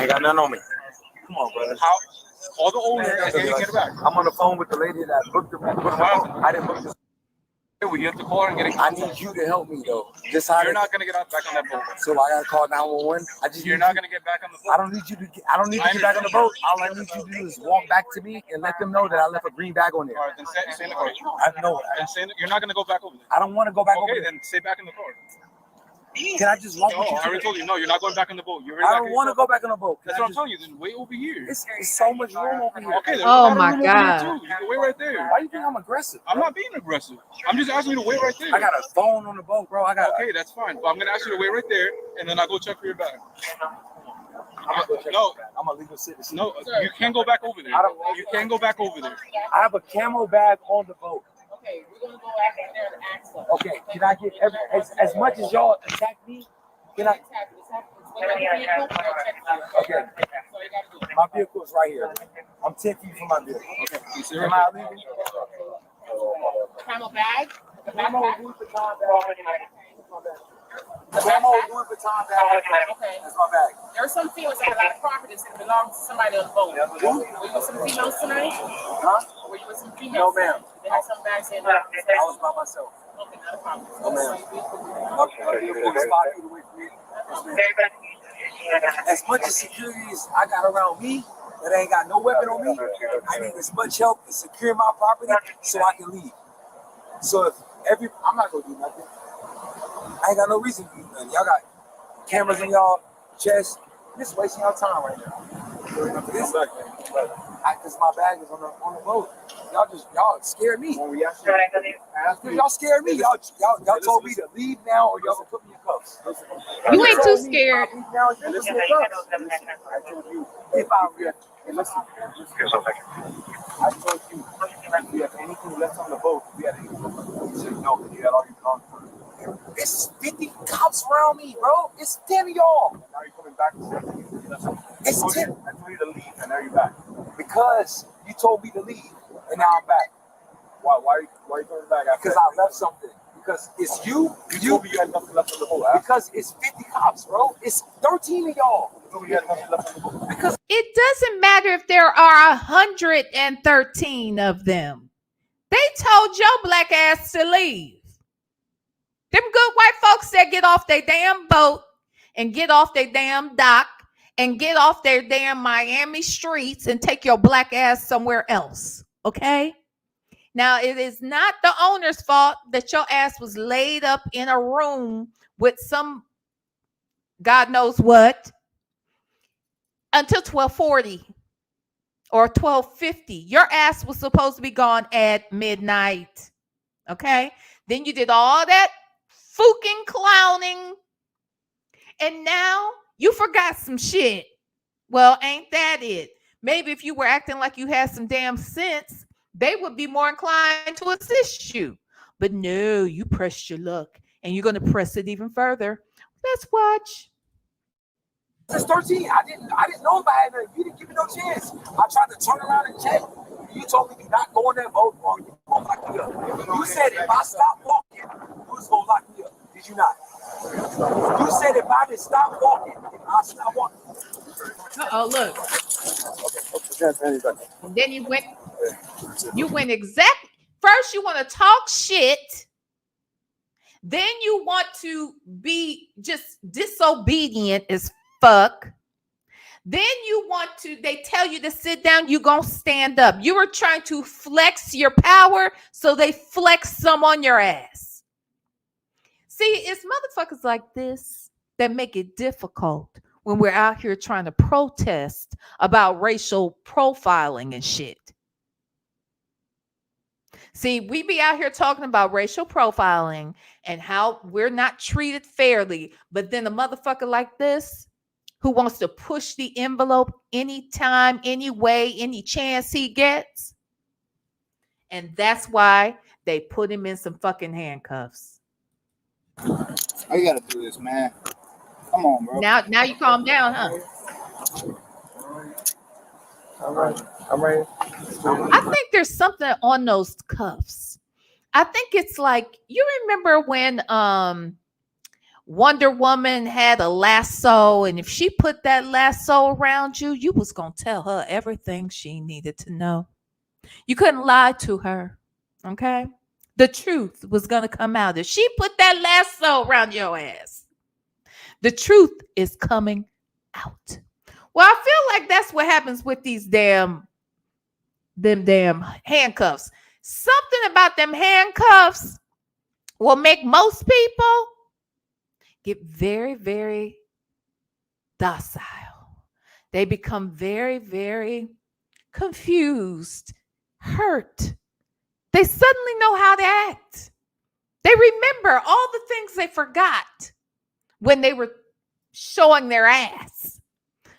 ain't got nothing on me. Come on, brother. Call the owner and see how you can get it back. I'm on the phone with the lady that booked the I didn't book this. We have to call her and get it. I need you to help me though. You're not gonna get back on that boat. So I gotta call 911. You're not gonna get back on the boat. I don't need you to get back on the boat. All I need you to do is walk back to me and let them know that I left a green bag on there. All right, then stay in the car. I know. You're not gonna go back over there. I don't want to go back over there. Okay, then stay back in the car. Can I just walk with you? I already told you, no, you're not going back on the boat. I don't want to go back on the boat. That's what I'm telling you. Then wait over here. It's so much room over here. Okay, Oh my God. You can wait right there. Why do you think I'm aggressive? I'm not being aggressive. I'm just asking you to wait right there. I got a phone on the boat, bro. Okay, that's fine. But I'm gonna ask you to wait right there, and then I'll go check for your bag. No, I'm a legal citizen. No, you can't go back over there. You can't go back over there. I have a camo bag on the boat. Okay, we're gonna go back in there and ask them. Okay, can I get as much as y'all attack me? Can I? Okay. My vehicle is right here. I'm 10 feet from my vehicle. Okay. Am I leaving? Camo bag? The camo Louis Vuitton bag. The camo Louis Vuitton bag. Okay. That's my bag. There are some females that have a lot of properties that belong to somebody on the boat. Were you with some females tonight? Huh? Were you with some females? No, ma'am. They had some bags in there. I was by myself. Okay, not a problem. No, ma'am. As much as security as I got around me, that ain't got no weapon on me, I need as much help to secure my property so I can leave. So if I'm not gonna do nothing. I ain't got no reason to do nothing. Y'all got cameras in y'all chest. Just wasting y'all time right now. Because my bag is on the boat. Y'all scared me. Y'all scared me. Y'all told me to leave now or y'all gonna put me in cuffs. You ain't too scared. I told you if I listen. I told you if you have anything left on the boat, we had anything. You said no, because you had all your guns. It's 50 cops around me, bro. It's 10 of y'all. Now you're coming back. It's 10. I told you to leave, and now you're back. Because you told me to leave, and now I'm back. Why are you coming back? Because I left something. Because it's you. You told me you had nothing left on the boat. Because it's 50 cops, bro. It's 13 of y'all. You told me you had nothing left on the boat. Because It doesn't matter if there are 113 of them. They told your black ass to leave. Them good white folks that get off their damn boat and get off their damn dock and get off their damn Miami streets and take your black ass somewhere else. Okay? Now, it is not the owner's fault that your ass was laid up in a room with some God knows what until 12:40 or 12:50. Your ass was supposed to be gone at midnight. Okay? Then you did all that fucking clowning, and now you forgot some shit. Well, ain't that it? Maybe if you were acting like you had some damn sense, they would be more inclined to assist you. But no, you pressed your luck, and you're going to press it even further. Let's watch. it's 13. I didn't know about it. You didn't give me no chance. I tried to turn around and check. You told me to not go in that boat or you gonna lock me up. You said if I stop walking, you was gonna lock me up. Did you not? You said if I didn't stop walking, I'll stop walking. Look. Okay. And then you went exactly. First, you want to talk shit. Then you want to be just disobedient as fuck. Then they tell you to sit down, you gonna stand up. You were trying to flex your power, so they flex some on your ass. See, it's motherfuckers like this that make it difficult when we're out here trying to protest about racial profiling and shit. See, we be out here talking about racial profiling and how we're not treated fairly, but then a motherfucker like this who wants to push the envelope anytime, any way, any chance he gets. And that's why they put him in some fucking handcuffs. Oh, you gotta do this, man. Come on, bro. Now you calm down, huh? All right. I'm ready. I think there's something on those cuffs. I think it's like, you remember when Wonder Woman had a lasso, and if she put that lasso around you, you was gonna tell her everything she needed to know. You couldn't lie to her. Okay? The truth was gonna come out. If she put that lasso around your ass, the truth is coming out. Well, I feel like that's what happens with these damn handcuffs. Something about them handcuffs will make most people get very, very docile. They become very, very confused, hurt. They suddenly know how to act. They remember all the things they forgot when they were showing their ass.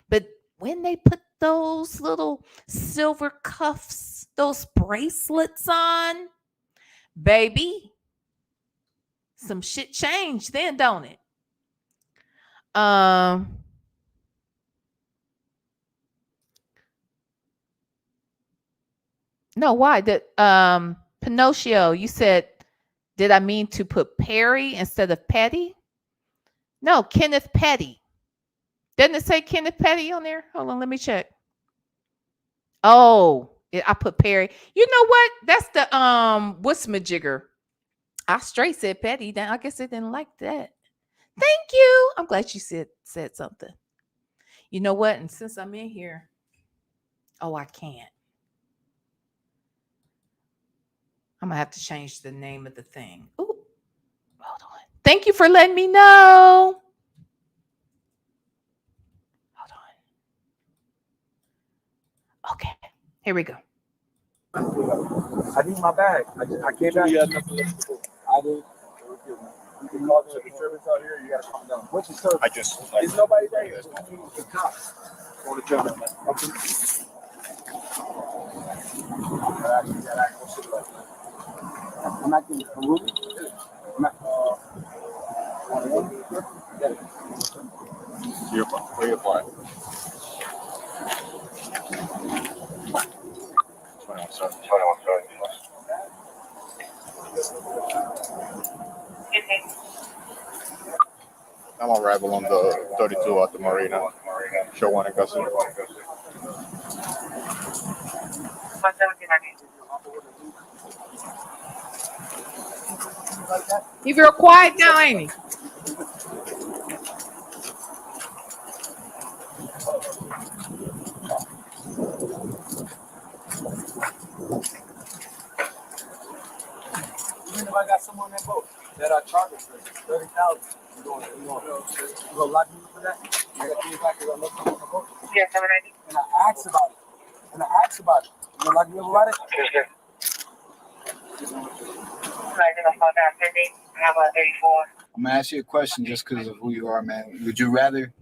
But when they put those little silver cuffs, those bracelets on, baby, some shit changed then, don't it? No, why? Pinocchio, you said, did I mean to put Perry instead of Petty? No, Kenneth Petty. Didn't it say Kenneth Petty on there? Hold on, let me check. Oh, I put Perry. You know what? That's the what's-majigger. I straight said Petty. I guess it didn't like that. Thank you. I'm glad you said something. You know what? And since I'm in here, I can't. I'm gonna have to change the name of the thing. Ooh, hold on. Thank you for letting me know. Hold on. Here we go. I need my bag. I came back. I did. You can call the disturbance out here. You gotta calm down. What's the service? There's nobody there. The cops. On the job. I'm acting rude. You're fine. Where you're fine. I'm on arrival on the 32 at the marina. Show one in custody. He's real quiet now, ain't he? Even if I got someone on that boat that I chartered for $30,000, you gonna lock me up for that? I got things back because I left someone on the boat. Yeah, and I asked about it. You gonna lock me up about it? Yes, I'm gonna ask you a question just because of who you are, man. Would you rather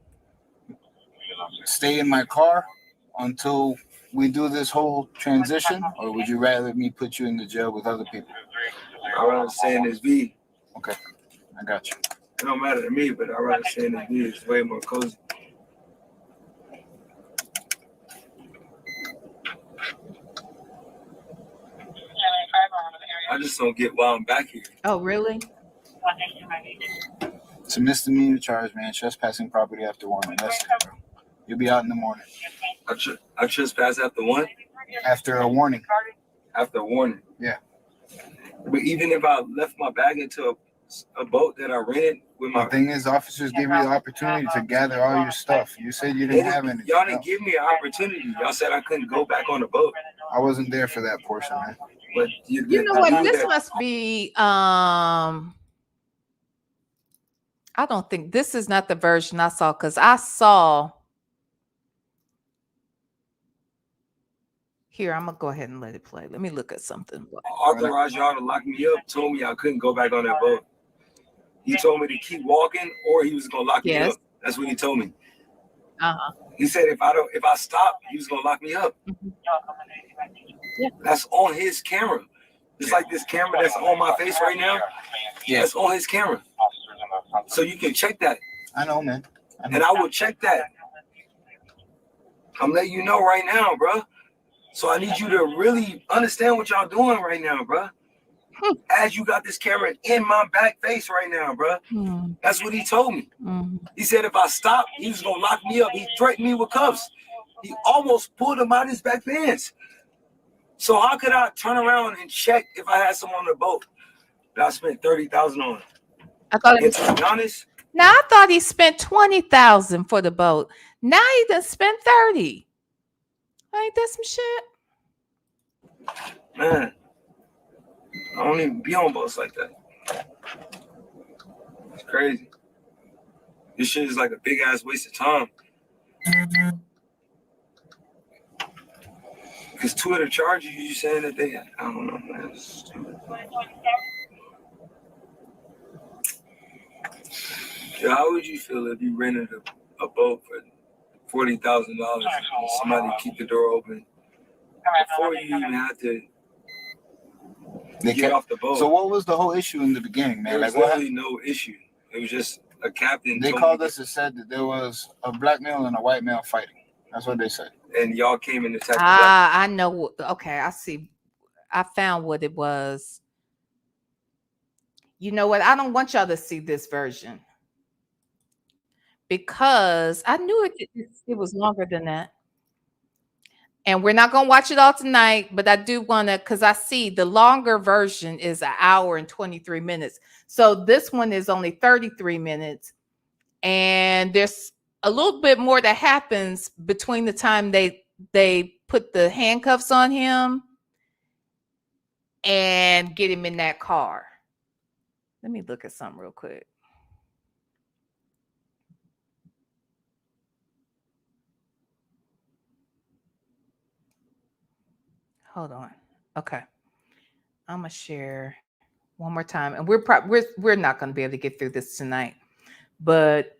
stay in my car until we do this whole transition, or would you rather me put you in the jail with other people? I'd rather stay in this V. Okay, I got you. It don't matter to me, but I'd rather stay in this V. It's way more cozy. I just don't get why I'm back here. Oh, really? It's a misdemeanor charge, man. Trespassing property after warning. That's it, bro. You'll be out in the morning. I trespass after one? After a warning. After a warning? Yeah. But even if I left my bag into a boat that I rented with my... The thing is, officers give you the opportunity to gather all your stuff. You said you didn't have anything. Y'all didn't give me an opportunity. Y'all said I couldn't go back on the boat. I wasn't there for that portion, man. But You know what? This must be I don't think this is not the version I saw, because I saw here. I'm gonna go ahead and let it play. Let me look at something. Authorized y'all to lock me up, told me I couldn't go back on that boat. He told me to keep walking or he was gonna lock me up. That's what he told me. He said if I stop, he was gonna lock me up. Yeah. That's on his camera. It's like this camera that's on my face right now. Yeah, it's on his camera. So you can check that. I know, man. And I will check that. I'm letting you know right now, bro. So I need you to really understand what y'all doing right now, bro. As you got this camera in my back face right now, bro. That's what he told me. He said if I stop, he was gonna lock me up. He threatened me with cuffs. He almost pulled him out of his back pants. So how could I turn around and check if I had someone on the boat that I spent $30,000 on? I thought And to be honest, now I thought he spent $20,000 for the boat. Now he done spent 30. Ain't that some shit? man, I don't even be on boats like that. It's crazy. This shit is like a big ass waste of time. Because Twitter charges you saying that they, I don't know, man. It's stupid. Yeah, how would you feel if you rented a boat for $40,000 and somebody keep the door open before you even had to get off the boat? So what was the whole issue in the beginning, man? There was Like, really no issue. It was just a captain. They called us and said that there was a black male and a white male fighting. That's what they said. And y'all came in to attack. I know. Okay, I see. I found what it was. You know what? I don't want y'all to see this version because I knew it was longer than that. And we're not going to watch it all tonight, but I do want to, because I see the longer version is 1 hour and 23 minutes. So this one is only 33 minutes. And there's a little bit more that happens between the time they put the handcuffs on him and get him in that car. Let me look at something real quick. Hold on. Okay. I'm gonna share one more time, and we're not gonna be able to get through this tonight, but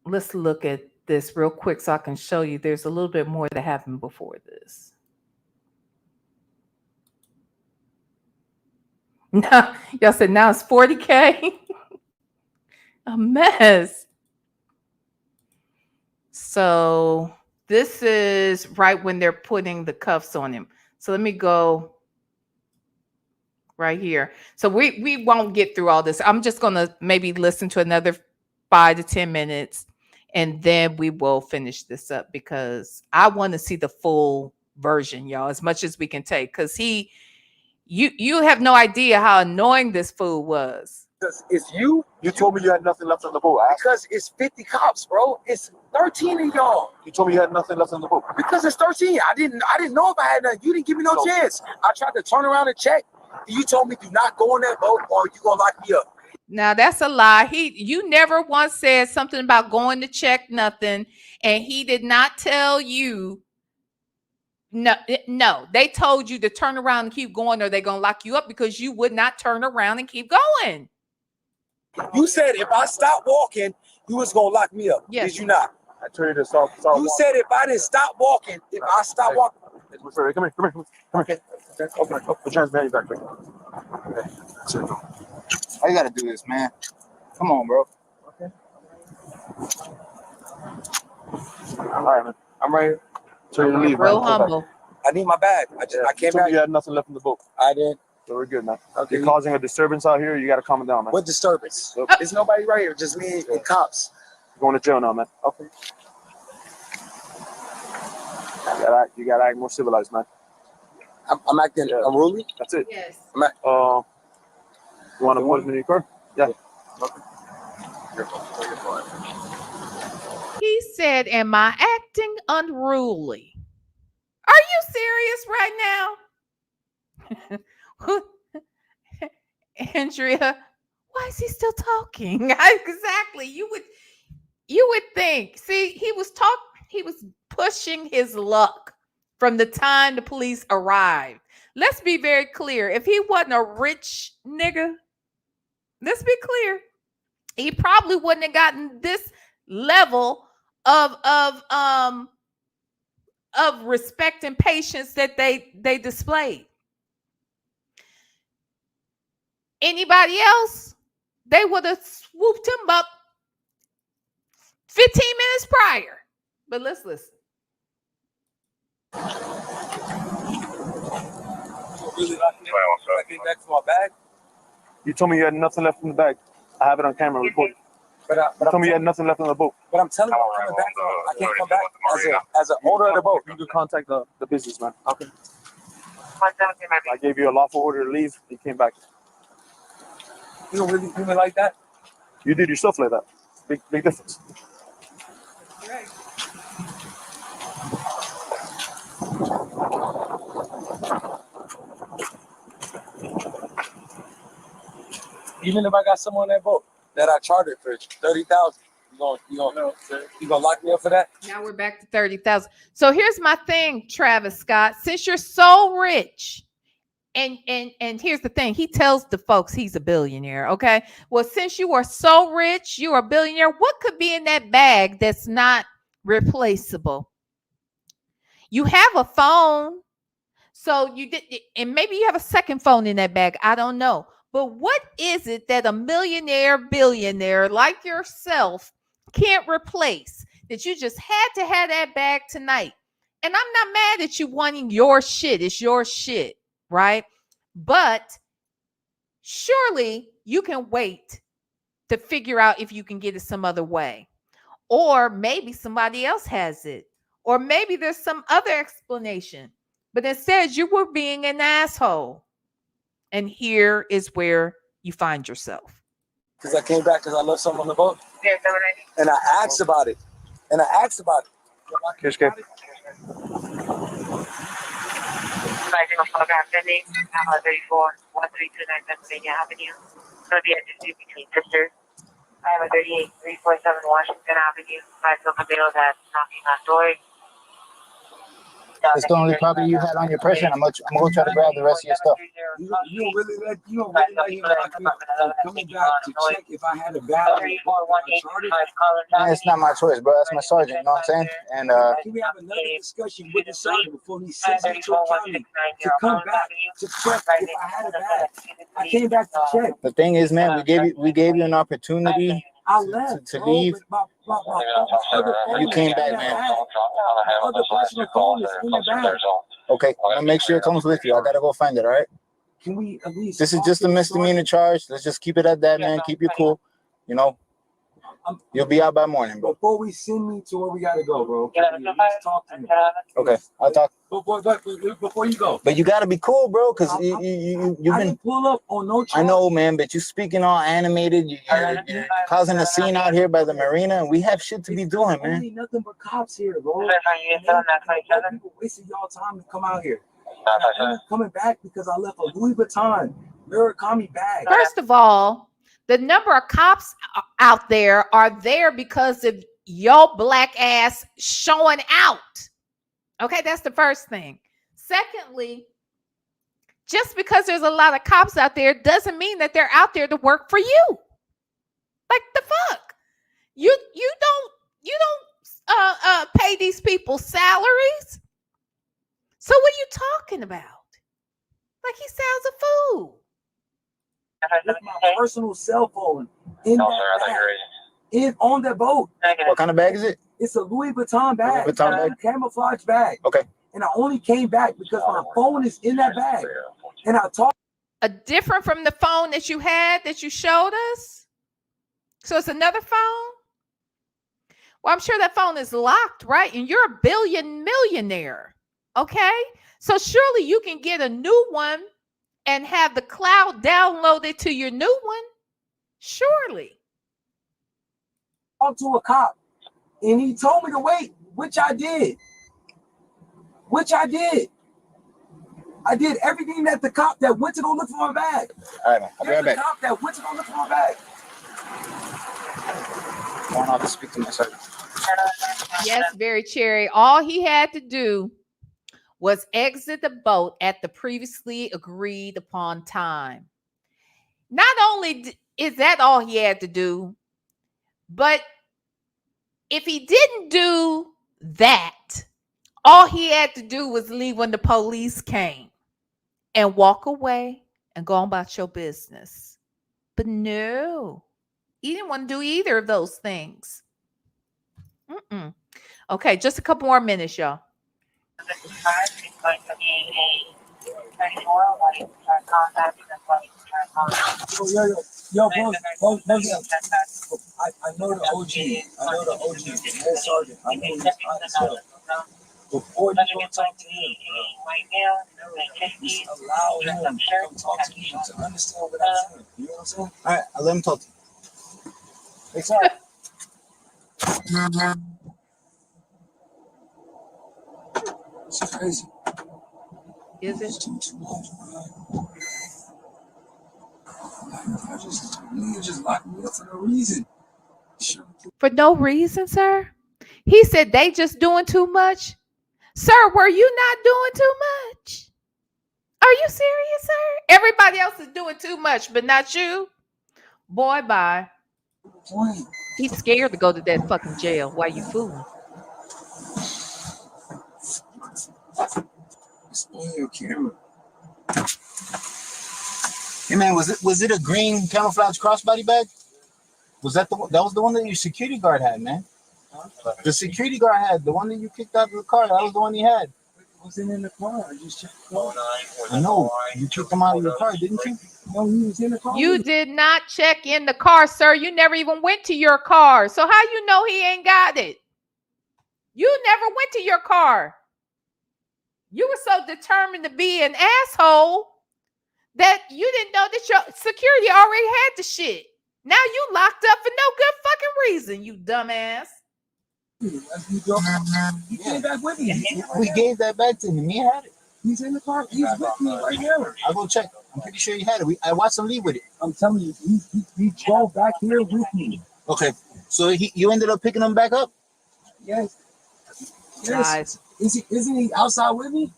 let's look at this real quick so I can show you there's a little bit more that happened before this. Now, y'all said now it's 40K. A mess. So this is right when they're putting the cuffs on him. So let me go right here. So we won't get through all this. I'm just gonna maybe listen to another 5 to 10 minutes, and then we will finish this up because I want to see the full version, y'all, as much as we can take. Because you have no idea how annoying this fool was. Because it's you. You told me you had nothing left on the boat. Because it's 50 cops, bro. It's 13 of y'all. You told me you had nothing left on the boat. Because it's 13. I didn't know if I had nothing. You didn't give me no chance. I tried to turn around and check. You told me do not go on that boat or you gonna lock me up. Now that's a lie. You never once said something about going to check nothing, and he did not tell you. No, they told you to turn around and keep going, or they're gonna lock you up because you would not turn around and keep going. You said if I stopped walking, you was gonna lock me up. Yes. Did you not? I told you to stop you walking. Said if I didn't stop walking, if I stopped walking. Come here. Okay. Put your hands behind your back, quick. Okay. How you gotta do this, man? Come on, bro. Okay. All right, man. I'm right here. So you leave. Real humble. I need my bag. I came back. You had nothing left in the boat. I did. So we're good, man. Okay. You're causing a disturbance out here. You got to calm it down, man. What disturbance? Look. There's nobody right here. Just me and cops. You're going to jail now, man. Okay. You gotta act more civilized, man. I'm acting unruly. That's it. Yes. You want to put me in your car? Yeah. Okay. He said, "Am I acting unruly? Are you serious right now?" Andrea, why is he still talking? Exactly. You would think. See, he was pushing his luck from the time the police arrived. Let's be very clear. If he wasn't a rich nigga, let's be clear, he probably wouldn't have gotten this level of respect and patience that they displayed. Anybody else, they would have swooped him up 15 minutes prior. But let's listen. Really I came back for my bag. You told me you had nothing left in the bag. I have it on camera recorded. But you told me you had nothing left on the boat. But I'm telling you, I'm coming back. I can't come back as an owner of the boat. You can contact the businessman. Okay. I gave you a lawful order to leave. You came back. You don't really do me like that. You did yourself like that. Big difference. Right. Even if I got someone on that boat that I chartered for $30,000, you gonna lock me up for that? Now we're back to 30,000. So here's my thing, Travis Scott. Since you're so rich, and here's the thing, he tells the folks he's a billionaire. Okay, well, since you are so rich, you're a billionaire. What could be in that bag that's not replaceable? You have a phone, so you did, and maybe you have a second phone in that bag. I don't know. But what is it that a billionaire like yourself can't replace that you just had to have that bag tonight? And I'm not mad at you wanting your shit. It's your shit, right? But surely you can wait to figure out if you can get it some other way. Or maybe somebody else has it. Or maybe there's some other explanation. But instead, you were being an asshole. And here is where you find yourself. Because I came back because I left something on the boat. And I asked about it. Cash. Advising on photograph pending, 34, 1329 Pennsylvania Avenue. It's going to be a dispute between sisters. I have a 38347 Washington Avenue. 5 Silver Bales at knocking on doors. It's the only property you had on your person. I'm gonna go try to grab the rest of your stuff. You don't really let him lock me up. I'm coming back to check if I had a battery. Man, it's not my choice, bro. That's my sergeant. You know what I'm saying? And can we have another discussion with the sergeant before he sends me to a county to come back to check if I had a bag? I came back to check. the thing is, man, we gave you an opportunity I left to leave. You came back, man. My other personal phone is in the bag. Okay, I'm gonna make sure it comes with you. I gotta go find it. All right. Can we at least? This is just a misdemeanor charge. Let's just keep it at that, man. Keep you cool. You know, you'll be out by morning, bro. Before we send me to where we gotta go, bro. Can you at least talk to me? Okay, I'll talk. Before you go. But you gotta be cool, bro, because you've been pull up on no charge. I know, man, but you speaking all animated. You're causing a scene out here by the marina, and we have shit to be doing, man. Ain't nothing but cops here, bro. People wasting y'all time to come out here. I'm coming back because I left a Louis Vuitton Murakami bag. First of all, the number of cops out there are there because of your black ass showing out. Okay, that's the first thing. Secondly, just because there's a lot of cops out there doesn't mean that they're out there to work for you. Like the fuck? You don't pay these people salaries. So what are you talking about? Like he sounds a fool. With my personal cell phone in that bag. On that boat. What kind of bag is it? It's a Louis Vuitton bag. Louis Vuitton bag? Camouflage bag. Okay. And I only came back because my phone is in that bag. And I talked. Different from the phone that you had that you showed us? So it's another phone? Well, I'm sure that phone is locked, right? And you're a millionaire. Okay? So surely you can get a new one and have the cloud downloaded to your new one. Surely. Talked to a cop and he told me to wait, which I did. I did everything that the cop that went to go look for my bag. All right, man. I'll be right back. The cop that went to go look for my bag. Going off to speak to my sergeant. Yes, Very Cherry. All he had to do was exit the boat at the previously agreed upon time. Not only is that all he had to do, but if he didn't do that, all he had to do was leave when the police came and walk away and go on about your business. But no, he didn't want to do either of those things. Okay, just a couple more minutes, y'all. Yo, boss, I know the OG. Head sergeant. I know he's fine as hell. Before you go talk to him, just allow him to come talk to me to understand what I'm saying. You know what I'm saying? All right, I'll let him talk to you. It's all right. It's crazy. Is it? You just locked me up for no reason. For no reason, sir? He said they just doing too much. Sir, were you not doing too much? Are you serious, sir? Everybody else is doing too much, but not you. Boy, bye. He's scared to go to that fucking jail. Why you fooling? It's on your camera. Hey man, was it a green camouflage crossbody bag? Was that the one? That was the one that your security guard had, man. The security guard had the one that you kicked out of the car. That was the one he had. It wasn't in the car. I just checked the car. I know. You kicked him out of your car, didn't you? No, he was in the car. You did not check in the car, sir. You never even went to your car. So how you know he ain't got it? You never went to your car. You were so determined to be an asshole that you didn't know that your security already had the shit. Now you locked up for no good fucking reason, you dumbass. He came back with me. We gave that back to him. He had it. He's in the car. He's with me right now. I'll go check. I'm pretty sure he had it. I watched him leave with it. I'm telling you, he drove back here with me. Okay. So you ended up picking him back up? Yes. Guys, Isn't he outside with me?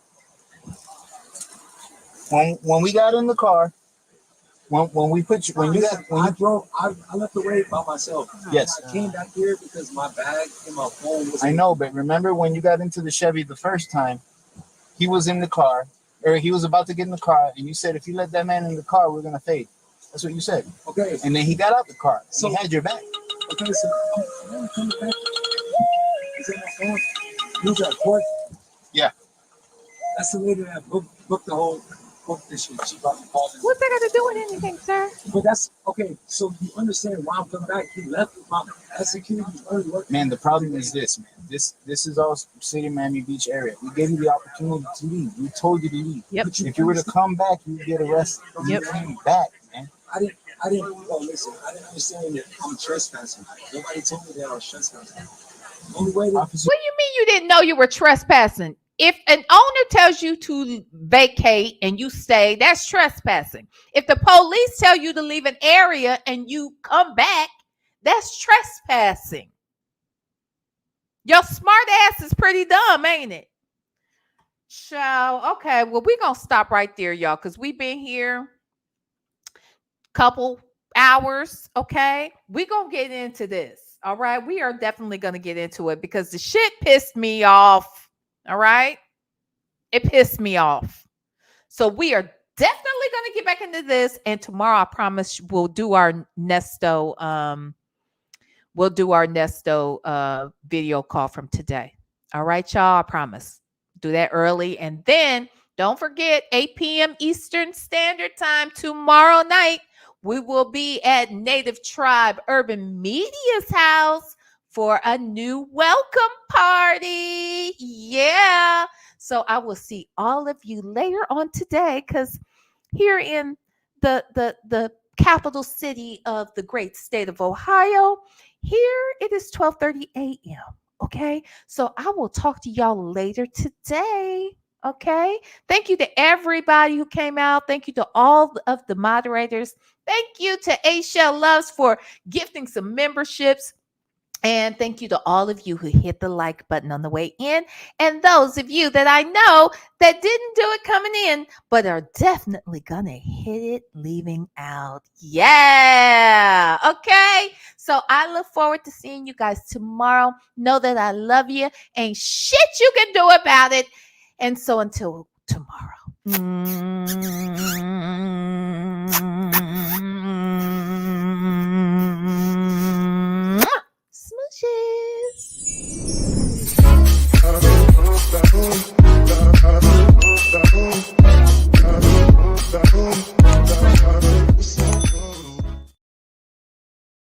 When we got in the car, when we put you when you got when I left the way by myself. Yes. I came back here because my bag and my phone was. I know, but remember when you got into the Chevy the first time, he was in the car, or he was about to get in the car, and you said if you let that man in the car, we're gonna fade. That's what you said. Okay. And then he got out the car. So he had your back. Okay, so I'm coming back. Is that my phone? Use that port. Yeah. That's the lady that booked the whole book this shit. She brought the call. What's that got to do with anything, sir? But that's okay. So you understand why I'm coming back? He left my security early work. Man, the problem is this, man. This is all city Miami Beach area. We gave you the opportunity to leave. We told you to leave. Yep. If you were to come back, you'd get arrested. Yep. You came back, man. I didn't. Oh, listen. I didn't understand that I'm trespassing. Nobody told me that I was trespassing. Only way. What do you mean you didn't know you were trespassing? If an owner tells you to vacate and you stay, that's trespassing. If the police tell you to leave an area and you come back, that's trespassing. Your smart ass is pretty dumb, ain't it? So, okay, well, we're going to stop right there, y'all, because we've been here a couple hours, okay? We're going to get into this, all right? We are definitely going to get into it because the shit pissed me off. All right. It pissed me off. So we are definitely going to get back into this. And tomorrow, I promise we'll do our Nesto. Video call from today. All right, y'all. I promise. Do that early. And then don't forget 8 p.m. Eastern Standard Time tomorrow night. We will be at Native Tribe Urban Media's house for a new welcome party. Yeah. So I will see all of you later on today, because here in the capital city of the great state of Ohio, here it is 12:30 a.m. Okay. So I will talk to y'all later today. Okay. Thank you to everybody who came out. Thank you to all of the moderators. Thank you to A-Shell Loves for gifting some memberships. And thank you to all of you who hit the like button on the way in. And those of you that I know that didn't do it coming in, but are definitely going to hit it leaving out. Yeah. Okay. So I look forward to seeing you guys tomorrow. Know that I love you. Ain't shit you can do about it. And so until tomorrow.